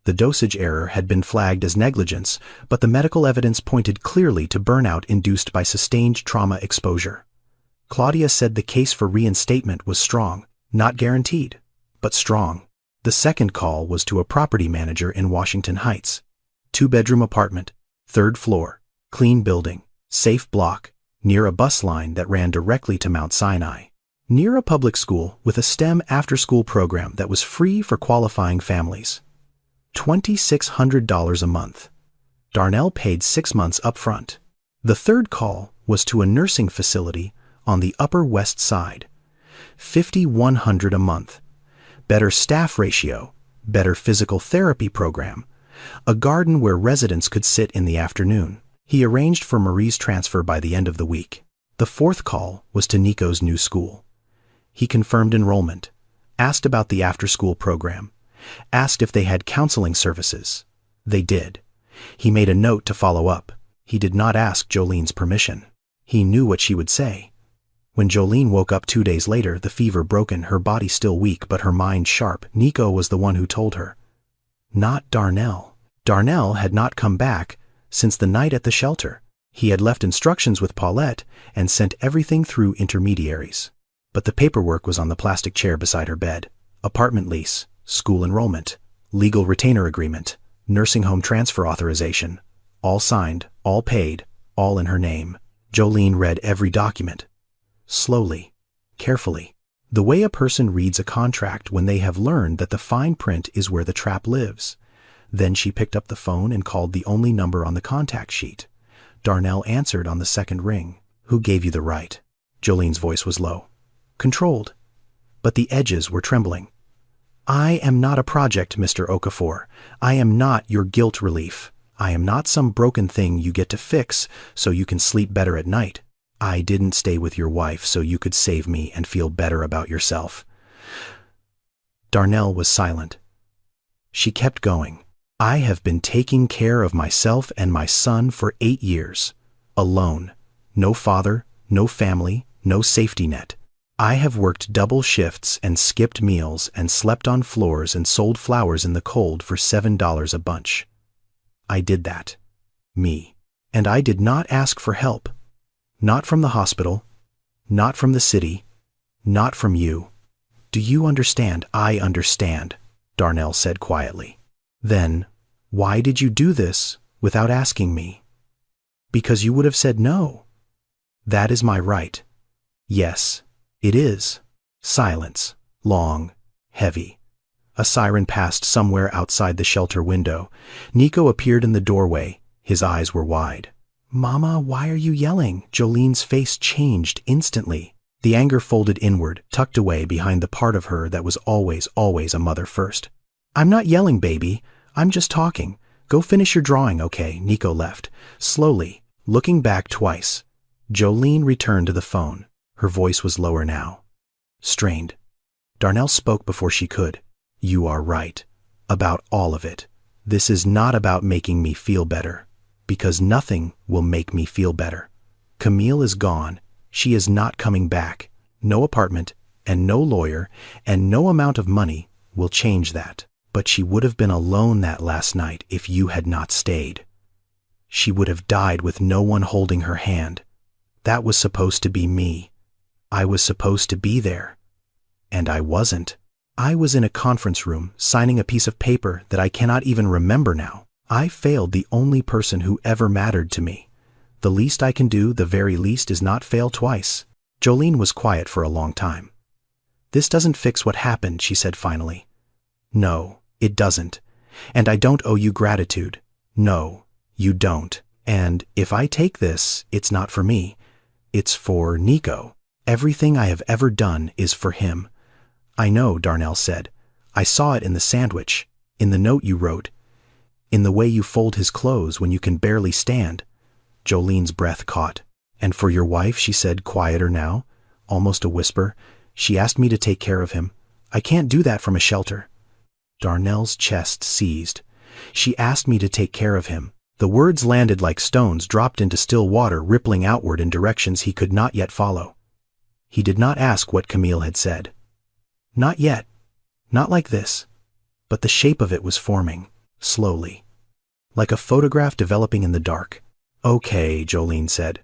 The dosage error had been flagged as negligence, but the medical evidence pointed clearly to burnout induced by sustained trauma exposure. Claudia said the case for reinstatement was strong, not guaranteed, but strong. The second call was to a property manager in Washington Heights. 2-bedroom apartment, 3rd floor, clean building, safe block, near a bus line that ran directly to Mount Sinai. Near a public school with a STEM after-school program that was free for qualifying families. $2,600 a month. Darnell paid 6 months up front. The third call was to a nursing facility on the Upper West Side. $5,100 a month. Better staff ratio, better physical therapy program, a garden where residents could sit in the afternoon. He arranged for Marie's transfer by the end of the week. The fourth call was to Nico's new school. He confirmed enrollment, asked about the after-school program, asked if they had counseling services. They did. He made a note to follow up. He did not ask Jolene's permission. He knew what she would say. When Jolene woke up 2 days later, the fever broken, her body still weak but her mind sharp, Nico was the one who told her. Not Darnell. Darnell had not come back since the night at the shelter. He had left instructions with Paulette and sent everything through intermediaries. But the paperwork was on the plastic chair beside her bed. Apartment lease, school enrollment, legal retainer agreement, nursing home transfer authorization. All signed, all paid, all in her name. Jolene read every document. Slowly, carefully, the way a person reads a contract when they have learned that the fine print is where the trap lives. Then she picked up the phone and called the only number on the contact sheet. Darnell answered on the second ring. Who gave you the right? Jolene's voice was low, controlled, but the edges were trembling. I am not a project, Mr. Okafor. I am not your guilt relief. I am not some broken thing you get to fix so you can sleep better at night. I didn't stay with your wife so you could save me and feel better about yourself. Darnell was silent. She kept going. I have been taking care of myself and my son for 8 years. Alone. No father, no family, no safety net. I have worked double shifts and skipped meals and slept on floors and sold flowers in the cold for $7 a bunch. I did that. Me. And I did not ask for help. Not from the hospital, not from the city, not from you. Do you understand? I understand, Darnell said quietly. Then, why did you do this without asking me? Because you would have said no. That is my right. Yes, it is. Silence, long, heavy. A siren passed somewhere outside the shelter window. Nico appeared in the doorway. His eyes were wide. Mama, why are you yelling? Jolene's face changed instantly. The anger folded inward, tucked away behind the part of her that was always a mother first. I'm not yelling, baby. I'm just talking. Go finish your drawing, okay? Nico left, slowly, looking back twice. Jolene returned to the phone. Her voice was lower now. Strained. Darnell spoke before she could. You are right. About all of it. This is not about making me feel better. Because nothing will make me feel better. Camille is gone. She is not coming back. No apartment, and no lawyer, and no amount of money will change that. But she would have been alone that last night if you had not stayed. She would have died with no one holding her hand. That was supposed to be me. I was supposed to be there. And I wasn't. I was in a conference room signing a piece of paper that I cannot even remember now. I failed the only person who ever mattered to me. The least I can do, the very least, is not fail twice. Jolene was quiet for a long time. This doesn't fix what happened, she said finally. No, it doesn't. And I don't owe you gratitude. No, you don't. And if I take this, it's not for me. It's for Nico. Everything I have ever done is for him. I know, Darnell said. I saw it in the sandwich, in the note you wrote, in the way you fold his clothes when you can barely stand. Jolene's breath caught. And for your wife, she said, quieter now, almost a whisper. She asked me to take care of him. I can't do that from a shelter. Darnell's chest seized. She asked me to take care of him. The words landed like stones dropped into still water, rippling outward in directions he could not yet follow. He did not ask what Camille had said. Not yet. Not like this. But the shape of it was forming, slowly. Like a photograph developing in the dark. Okay, Jolene said.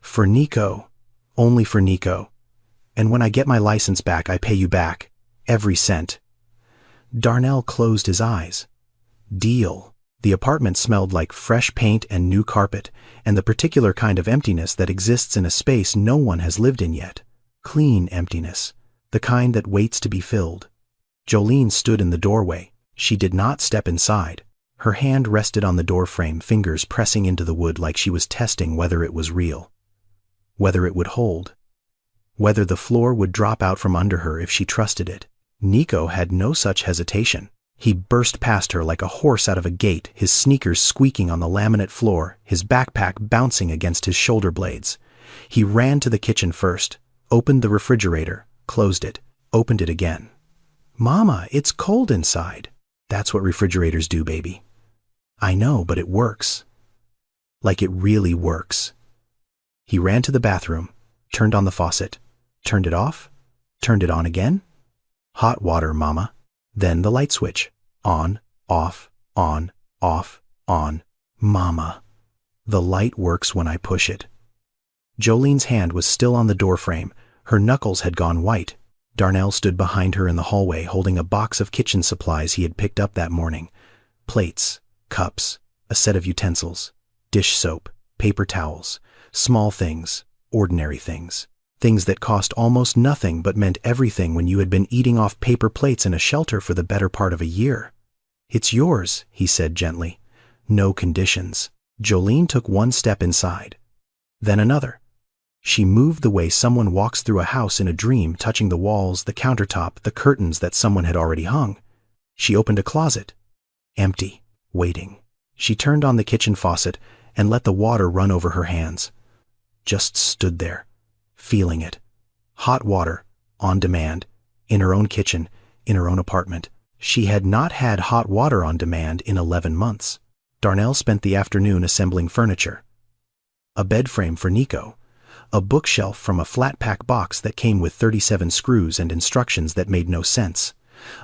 For Nico. Only for Nico. And when I get my license back, I pay you back. Every cent. Darnell closed his eyes. Deal. The apartment smelled like fresh paint and new carpet, and the particular kind of emptiness that exists in a space no one has lived in yet. Clean emptiness. The kind that waits to be filled. Jolene stood in the doorway. She did not step inside. Her hand rested on the doorframe, fingers pressing into the wood like she was testing whether it was real. Whether it would hold. Whether the floor would drop out from under her if she trusted it. Nico had no such hesitation. He burst past her like a horse out of a gate, his sneakers squeaking on the laminate floor, his backpack bouncing against his shoulder blades. He ran to the kitchen first, opened the refrigerator, closed it, opened it again. Mama, it's cold inside. That's what refrigerators do, baby. I know, but it works. Like it really works. He ran to the bathroom, turned on the faucet, turned it off, turned it on again. Hot water, Mama. Then the light switch. On, off, on, off, on. Mama. The light works when I push it. Jolene's hand was still on the doorframe. Her knuckles had gone white. Darnell stood behind her in the hallway holding a box of kitchen supplies he had picked up that morning. Plates, cups, a set of utensils, dish soap, paper towels, small things, ordinary things. Things that cost almost nothing but meant everything when you had been eating off paper plates in a shelter for the better part of a year. It's yours, he said gently. No conditions. Jolene took one step inside. Then another. She moved the way someone walks through a house in a dream, touching the walls, the countertop, the curtains that someone had already hung. She opened a closet. Empty. Waiting. She turned on the kitchen faucet and let the water run over her hands. Just stood there. Feeling it. Hot water, on demand, in her own kitchen, in her own apartment. She had not had hot water on demand in 11 months. Darnell spent the afternoon assembling furniture. A bed frame for Nico. A bookshelf from a flat-pack box that came with 37 screws and instructions that made no sense.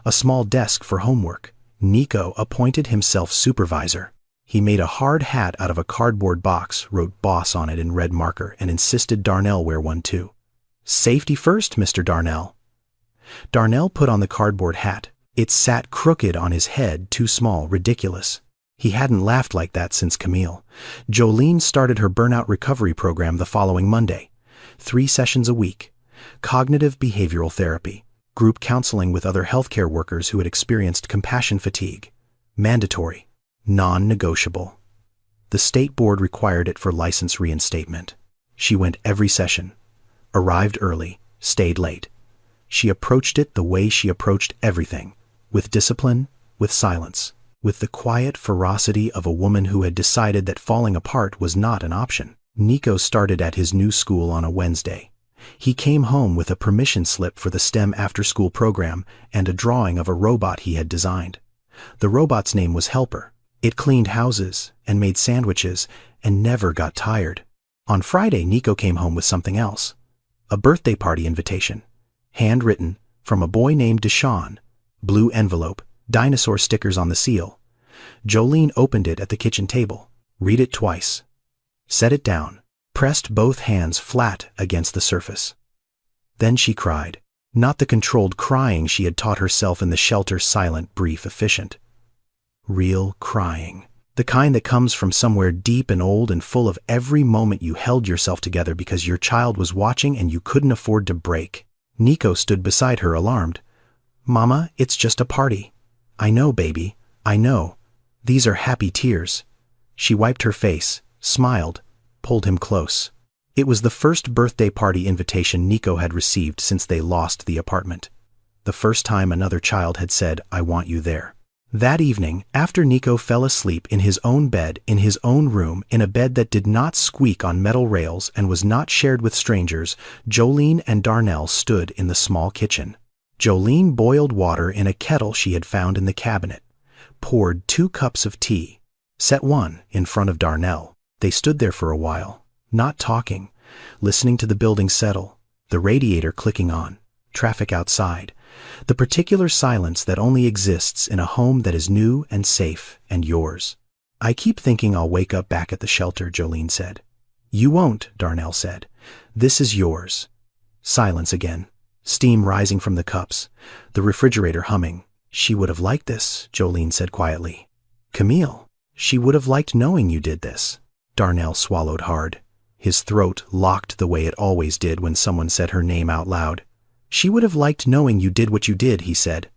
A small desk for homework. Nico appointed himself supervisor. He made a hard hat out of a cardboard box, wrote boss on it in red marker, and insisted Darnell wear one too. Safety first, Mr. Darnell. Darnell put on the cardboard hat. It sat crooked on his head, too small, ridiculous. He hadn't laughed like that since Camille. Jolene started her burnout recovery program the following Monday. 3 sessions a week. Cognitive behavioral therapy. Group counseling with other healthcare workers who had experienced compassion fatigue. Mandatory. Non-negotiable. The state board required it for license reinstatement. She went every session. Arrived early. Stayed late. She approached it the way she approached everything. With discipline, with silence. With the quiet ferocity of a woman who had decided that falling apart was not an option. Nico started at his new school on a Wednesday. He came home with a permission slip for the STEM after-school program and a drawing of a robot he had designed. The robot's name was Helper. It cleaned houses and made sandwiches and never got tired. On Friday, Nico came home with something else. A birthday party invitation. Handwritten, from a boy named Deshawn. Blue envelope, dinosaur stickers on the seal. Jolene opened it at the kitchen table. Read it twice. Set it down. Pressed both hands flat against the surface. Then she cried. Not the controlled crying she had taught herself in the shelter, silent, brief, efficient. Real crying. The kind that comes from somewhere deep and old and full of every moment you held yourself together because your child was watching and you couldn't afford to break. Nico stood beside her, alarmed. Mama, it's just a party. I know, baby. I know. These are happy tears. She wiped her face, smiled, pulled him close. It was the first birthday party invitation Nico had received since they lost the apartment. The first time another child had said, I want you there. That evening, after Nico fell asleep in his own bed, in his own room, in a bed that did not squeak on metal rails and was not shared with strangers, Jolene and Darnell stood in the small kitchen. Jolene boiled water in a kettle she had found in the cabinet, poured 2 cups of tea, set one in front of Darnell. They stood there for a while, not talking, listening to the building settle, the radiator clicking on, traffic outside, the particular silence that only exists in a home that is new and safe and yours. I keep thinking I'll wake up back at the shelter, Jolene said. You won't, Darnell said. This is yours. Silence again, steam rising from the cups, the refrigerator humming. She would have liked this, Jolene said quietly. Camille, she would have liked knowing you did this. Darnell swallowed hard. His throat locked the way it always did when someone said her name out loud. She would have liked knowing you did what you did, he said.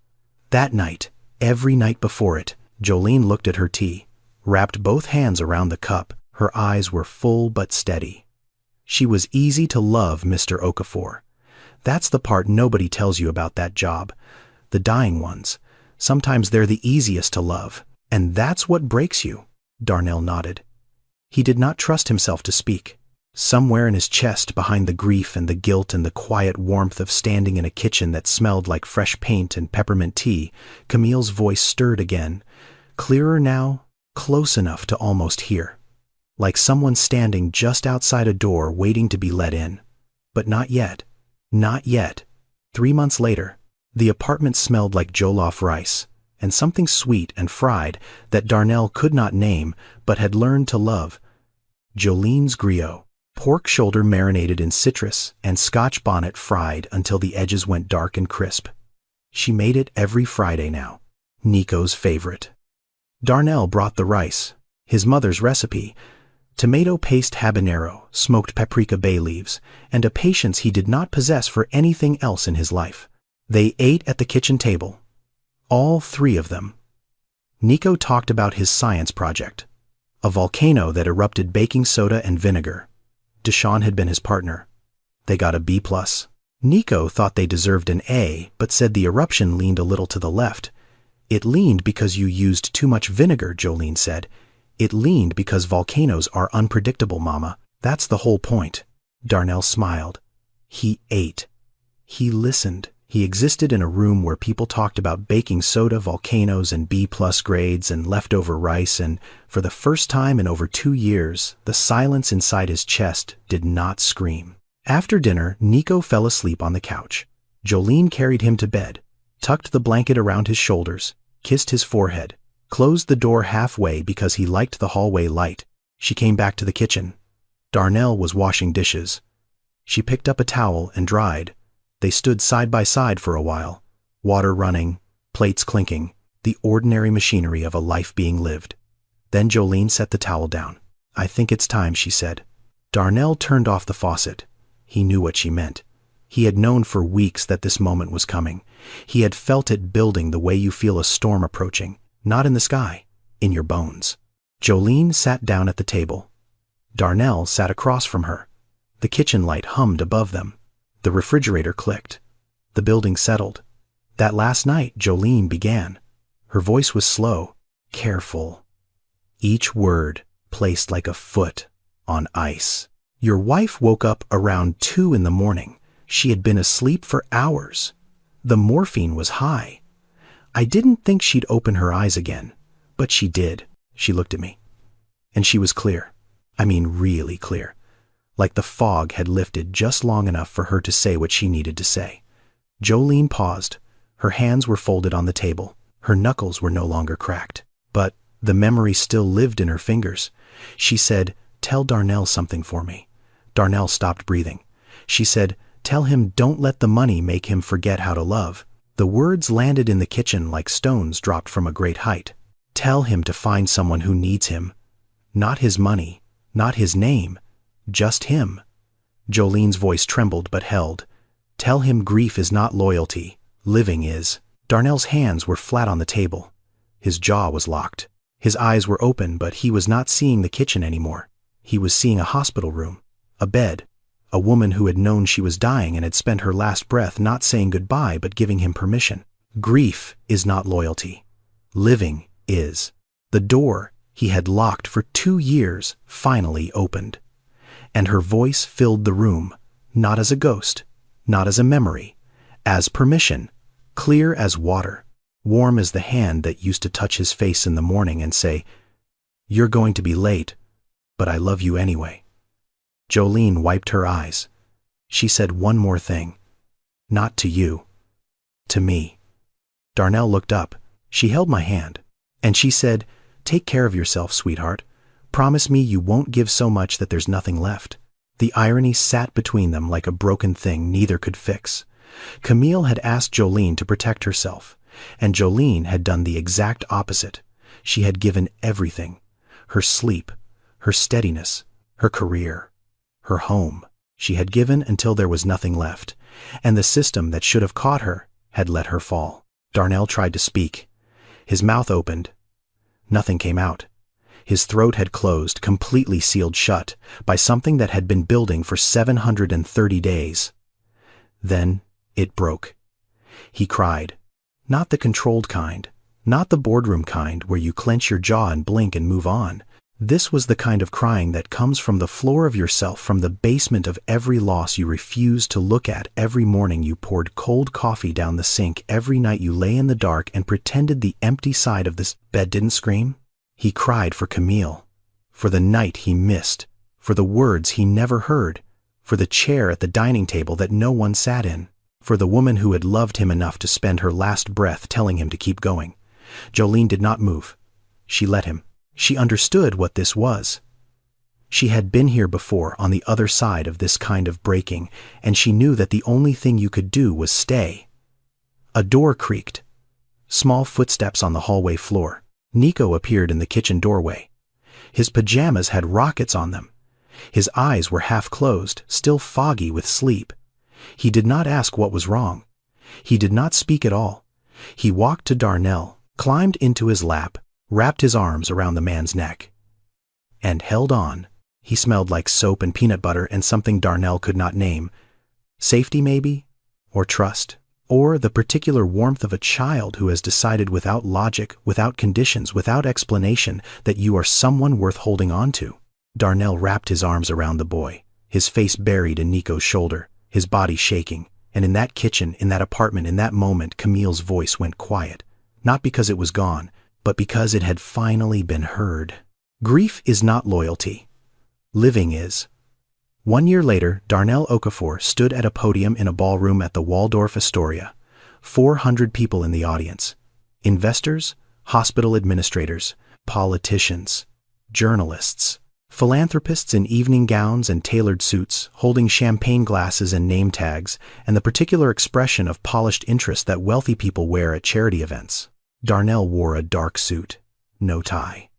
That night, every night before it, Jolene looked at her tea, wrapped both hands around the cup. Her eyes were full but steady. She was easy to love, Mr. Okafor. That's the part nobody tells you about that job. The dying ones. Sometimes they're the easiest to love. And that's what breaks you. Darnell nodded. He did not trust himself to speak. Somewhere in his chest, behind the grief and the guilt and the quiet warmth of standing in a kitchen that smelled like fresh paint and peppermint tea, Camille's voice stirred again, clearer now, close enough to almost hear. Like someone standing just outside a door waiting to be let in. But not yet. Not yet. 3 months later, the apartment smelled like jollof rice, and something sweet and fried that Darnell could not name but had learned to love. Jolene's griot, pork shoulder marinated in citrus and Scotch bonnet fried until the edges went dark and crisp. She made it every Friday now. Nico's favorite. Darnell brought the rice, his mother's recipe, tomato paste habanero, smoked paprika bay leaves, and a patience he did not possess for anything else in his life. They ate at the kitchen table. All 3 of them. Nico talked about his science project. A volcano that erupted baking soda and vinegar. Deshawn had been his partner. They got a B+. Nico thought they deserved an A, but said the eruption leaned a little to the left. It leaned because you used too much vinegar, Jolene said. It leaned because volcanoes are unpredictable, Mama. That's the whole point. Darnell smiled. He ate. He listened. He existed in a room where people talked about baking soda, volcanoes, and B+ grades and leftover rice, and for the first time in over 2 years, the silence inside his chest did not scream. After dinner, Nico fell asleep on the couch. Jolene carried him to bed, tucked the blanket around his shoulders, kissed his forehead, closed the door halfway because he liked the hallway light. She came back to the kitchen. Darnell was washing dishes. She picked up a towel and dried. They stood side by side for a while, water running, plates clinking, the ordinary machinery of a life being lived. Then Jolene set the towel down. I think it's time, she said. Darnell turned off the faucet. He knew what she meant. He had known for weeks that this moment was coming. He had felt it building the way you feel a storm approaching, not in the sky, in your bones. Jolene sat down at the table. Darnell sat across from her. The kitchen light hummed above them. The refrigerator clicked. The building settled. That last night, Jolene began. Her voice was slow, careful. Each word placed like a foot on ice. Your wife woke up around 2 in the morning. She had been asleep for hours. The morphine was high. I didn't think she'd open her eyes again, but she did. She looked at me. And she was clear. I mean, really clear. Like the fog had lifted just long enough for her to say what she needed to say. Jolene paused. Her hands were folded on the table. Her knuckles were no longer cracked. But the memory still lived in her fingers. She said, "Tell Darnell something for me." Darnell stopped breathing. She said, "Tell him don't let the money make him forget how to love." The words landed in the kitchen like stones dropped from a great height. Tell him to find someone who needs him. Not his money, not his name, just him. Jolene's voice trembled but held. Tell him grief is not loyalty, living is. Darnell's hands were flat on the table. His jaw was locked. His eyes were open, but he was not seeing the kitchen anymore. He was seeing a hospital room, a bed, a woman who had known she was dying and had spent her last breath not saying goodbye but giving him permission. Grief is not loyalty. Living is. The door he had locked for 2 years finally opened. And her voice filled the room, not as a ghost, not as a memory, as permission, clear as water, warm as the hand that used to touch his face in the morning and say, "You're going to be late, but I love you anyway." Jolene wiped her eyes. She said one more thing. "Not to you. To me." Darnell looked up. She held my hand. And she said, "Take care of yourself, sweetheart. Promise me you won't give so much that there's nothing left." The irony sat between them like a broken thing neither could fix. Camille had asked Jolene to protect herself, and Jolene had done the exact opposite. She had given everything. Her sleep, her steadiness, her career, her home. She had given until there was nothing left, and the system that should have caught her had let her fall. Darnell tried to speak. His mouth opened. Nothing came out. His throat had closed, completely sealed shut, by something that had been building for 730 days. Then it broke. He cried. Not the controlled kind, not the boardroom kind where you clench your jaw and blink and move on. This was the kind of crying that comes from the floor of yourself, from the basement of every loss you refused to look at. Every morning you poured cold coffee down the sink. Every night you lay in the dark and pretended the empty side of this bed didn't scream. He cried for Camille, for the night he missed, for the words he never heard, for the chair at the dining table that no one sat in, for the woman who had loved him enough to spend her last breath telling him to keep going. Jolene did not move. She let him. She understood what this was. She had been here before on the other side of this kind of breaking, and she knew that the only thing you could do was stay. A door creaked. Small footsteps on the hallway floor. Nico appeared in the kitchen doorway. His pajamas had rockets on them. His eyes were half closed, still foggy with sleep. He did not ask what was wrong. He did not speak at all. He walked to Darnell, climbed into his lap, wrapped his arms around the man's neck, and held on. He smelled like soap and peanut butter and something Darnell could not name. Safety, maybe? Or trust? Or the particular warmth of a child who has decided without logic, without conditions, without explanation, that you are someone worth holding on to. Darnell wrapped his arms around the boy, his face buried in Nico's shoulder, his body shaking, and in that kitchen, in that apartment, in that moment, Camille's voice went quiet, not because it was gone, but because it had finally been heard. Grief is not loyalty. Living is. 1 year later, Darnell Okafor stood at a podium in a ballroom at the Waldorf Astoria. 400 people in the audience. Investors, hospital administrators, politicians, journalists, philanthropists in evening gowns and tailored suits, holding champagne glasses and name tags, and the particular expression of polished interest that wealthy people wear at charity events. Darnell wore a dark suit, no tie.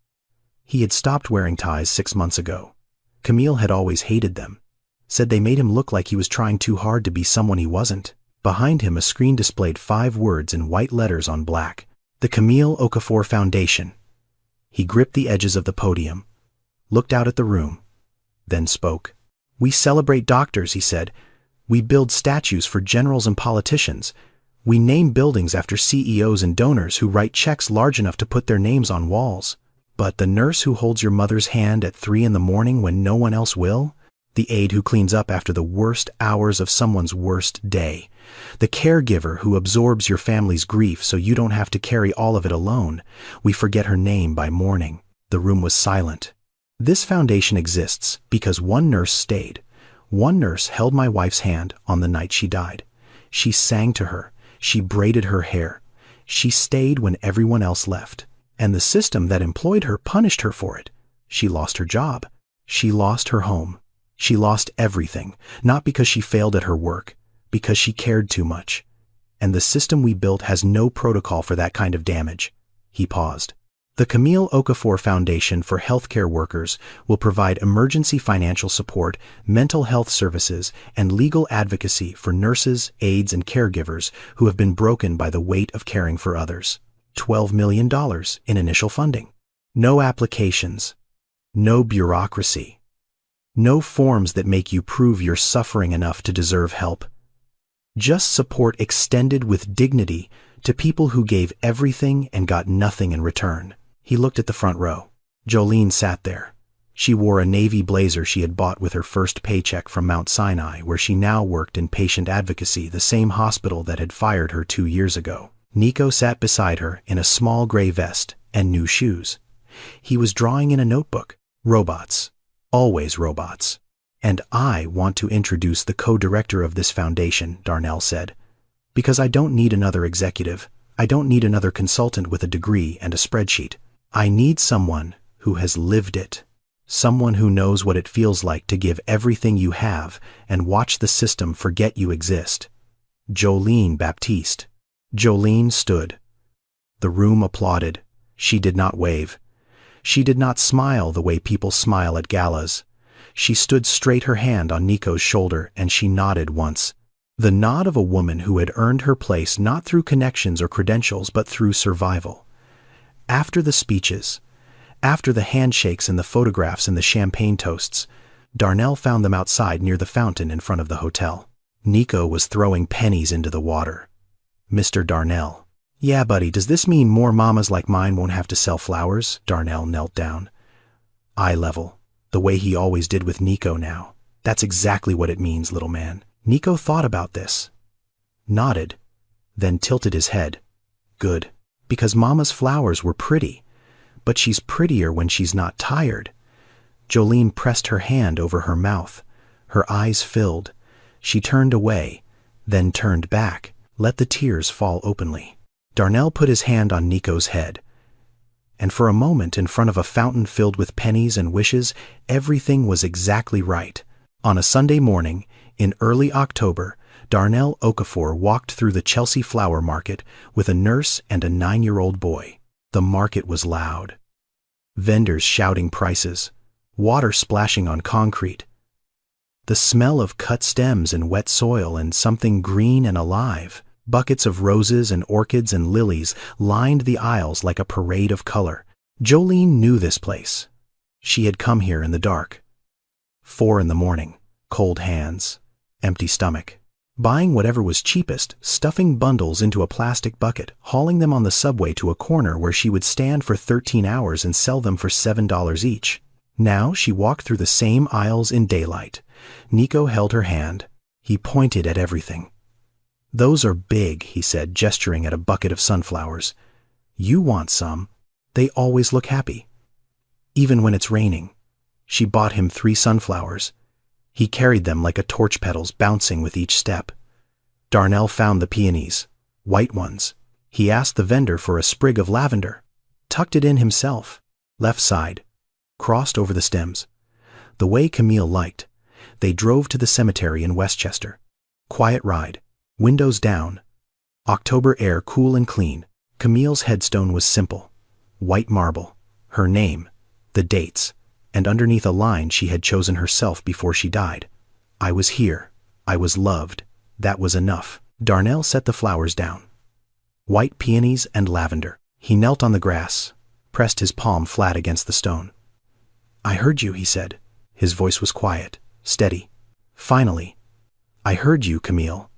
He had stopped wearing ties 6 months ago. Camille had always hated them, said they made him look like he was trying too hard to be someone he wasn't. Behind him, a screen displayed 5 words in white letters on black. The Camille Okafor Foundation. He gripped the edges of the podium, looked out at the room, then spoke. "We celebrate doctors," he said. "We build statues for generals and politicians. We name buildings after CEOs and donors who write checks large enough to put their names on walls. But the nurse who holds your mother's hand at 3 in the morning when no one else will? The aide who cleans up after the worst hours of someone's worst day? The caregiver who absorbs your family's grief so you don't have to carry all of it alone? We forget her name by morning." The room was silent. This foundation exists because one nurse stayed. One nurse held my wife's hand on the night she died. She sang to her. She braided her hair. She stayed when everyone else left. And the system that employed her punished her for it. She lost her job. She lost her home. She lost everything, not because she failed at her work, because she cared too much. And the system we built has no protocol for that kind of damage. He paused. The Camille Okafor Foundation for Healthcare Workers will provide emergency financial support, mental health services, and legal advocacy for nurses, aides, and caregivers who have been broken by the weight of caring for others. $12 million in initial funding. No applications. No bureaucracy. No forms that make you prove you're suffering enough to deserve help. Just support extended with dignity to people who gave everything and got nothing in return. He looked at the front row. Jolene sat there. She wore a navy blazer she had bought with her first paycheck from Mount Sinai, where she now worked in patient advocacy, the same hospital that had fired her 2 years ago. Nico sat beside her in a small gray vest and new shoes. He was drawing in a notebook. Robots. Always robots. And I want to introduce the co-director of this foundation, Darnell said. Because I don't need another executive. I don't need another consultant with a degree and a spreadsheet. I need someone who has lived it. Someone who knows what it feels like to give everything you have and watch the system forget you exist. Jolene Baptiste. Jolene stood. The room applauded. She did not wave. She did not smile the way people smile at galas. She stood straight, her hand on Nico's shoulder, and she nodded once. The nod of a woman who had earned her place not through connections or credentials but through survival. After the speeches, after the handshakes and the photographs and the champagne toasts, Darnell found them outside near the fountain in front of the hotel. Nico was throwing pennies into the water. Mr. Darnell. Yeah, buddy, does this mean more mamas like mine won't have to sell flowers? Darnell knelt down. Eye level, the way he always did with Nico now. That's exactly what it means, little man. Nico thought about this, nodded, then tilted his head. Good. Because Mama's flowers were pretty, but she's prettier when she's not tired. Jolene pressed her hand over her mouth. Her eyes filled. She turned away, then turned back, let the tears fall openly. Darnell put his hand on Nico's head, and for a moment in front of a fountain filled with pennies and wishes, everything was exactly right. On a Sunday morning, in early October, Darnell Okafor walked through the Chelsea flower market with a nurse and a 9-year-old boy. The market was loud. Vendors shouting prices, water splashing on concrete. The smell of cut stems and wet soil and something green and alive. Buckets of roses and orchids and lilies lined the aisles like a parade of color. Jolene knew this place. She had come here in the dark. 4 a.m, cold hands, empty stomach. Buying whatever was cheapest, stuffing bundles into a plastic bucket, hauling them on the subway to a corner where she would stand for 13 hours and sell them for $7 each. Now she walked through the same aisles in daylight. Nico held her hand. He pointed at everything. Those are big, he said, gesturing at a bucket of sunflowers. You want some. They always look happy. Even when it's raining. She bought him 3 sunflowers. He carried them like a torch petals bouncing with each step. Darnell found the peonies, white ones. He asked the vendor for a sprig of lavender, tucked it in himself, left side, crossed over the stems. The way Camille liked. They drove to the cemetery in Westchester. Quiet ride, windows down, October air cool and clean. Camille's headstone was simple, white marble, her name, the dates, and underneath a line she had chosen herself before she died. I was here. I was loved. That was enough. Darnell set the flowers down. White peonies and lavender. He knelt on the grass, pressed his palm flat against the stone. I heard you, he said. His voice was quiet, steady. Finally. I heard you, Camille.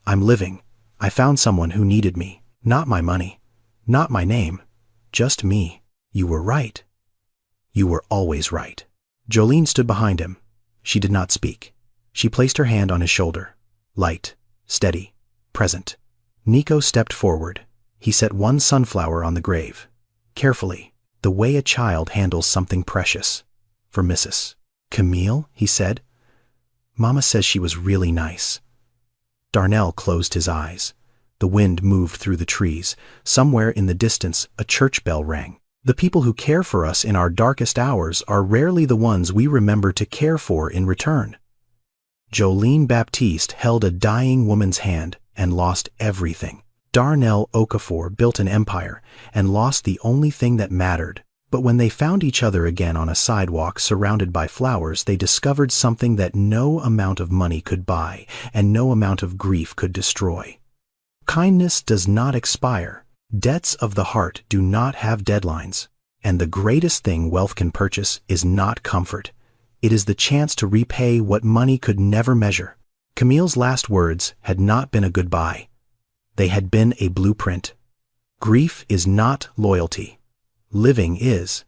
I'm living. I found someone who needed me. Not my money. Not my name. Just me. You were right. You were always right. Jolene stood behind him. She did not speak. She placed her hand on his shoulder. Light, steady, present. Nico stepped forward. He set one sunflower on the grave. Carefully, the way a child handles something precious. For Mrs. Camille, he said. Mama says she was really nice. Darnell closed his eyes. The wind moved through the trees. Somewhere in the distance, a church bell rang. The people who care for us in our darkest hours are rarely the ones we remember to care for in return. Jolene Baptiste held a dying woman's hand and lost everything. Darnell Okafor built an empire and lost the only thing that mattered. But when they found each other again on a sidewalk surrounded by flowers, they discovered something that no amount of money could buy and no amount of grief could destroy. Kindness does not expire. Debts of the heart do not have deadlines. And the greatest thing wealth can purchase is not comfort. It is the chance to repay what money could never measure. Camille's last words had not been a goodbye. They had been a blueprint. Grief is not loyalty. Living is.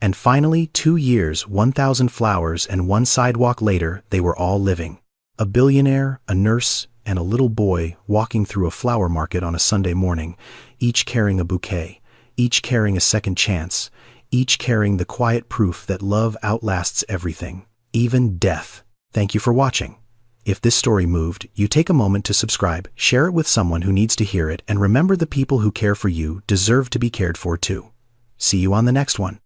And finally, 2 years, 1,000 flowers, and 1 sidewalk later, they were all living. A billionaire, a nurse, and a little boy walking through a flower market on a Sunday morning, each carrying a bouquet, each carrying a second chance, each carrying the quiet proof that love outlasts everything, even death. Thank you for watching. If this story moved, you take a moment to subscribe, share it with someone who needs to hear it, and remember the people who care for you deserve to be cared for too. See you on the next one.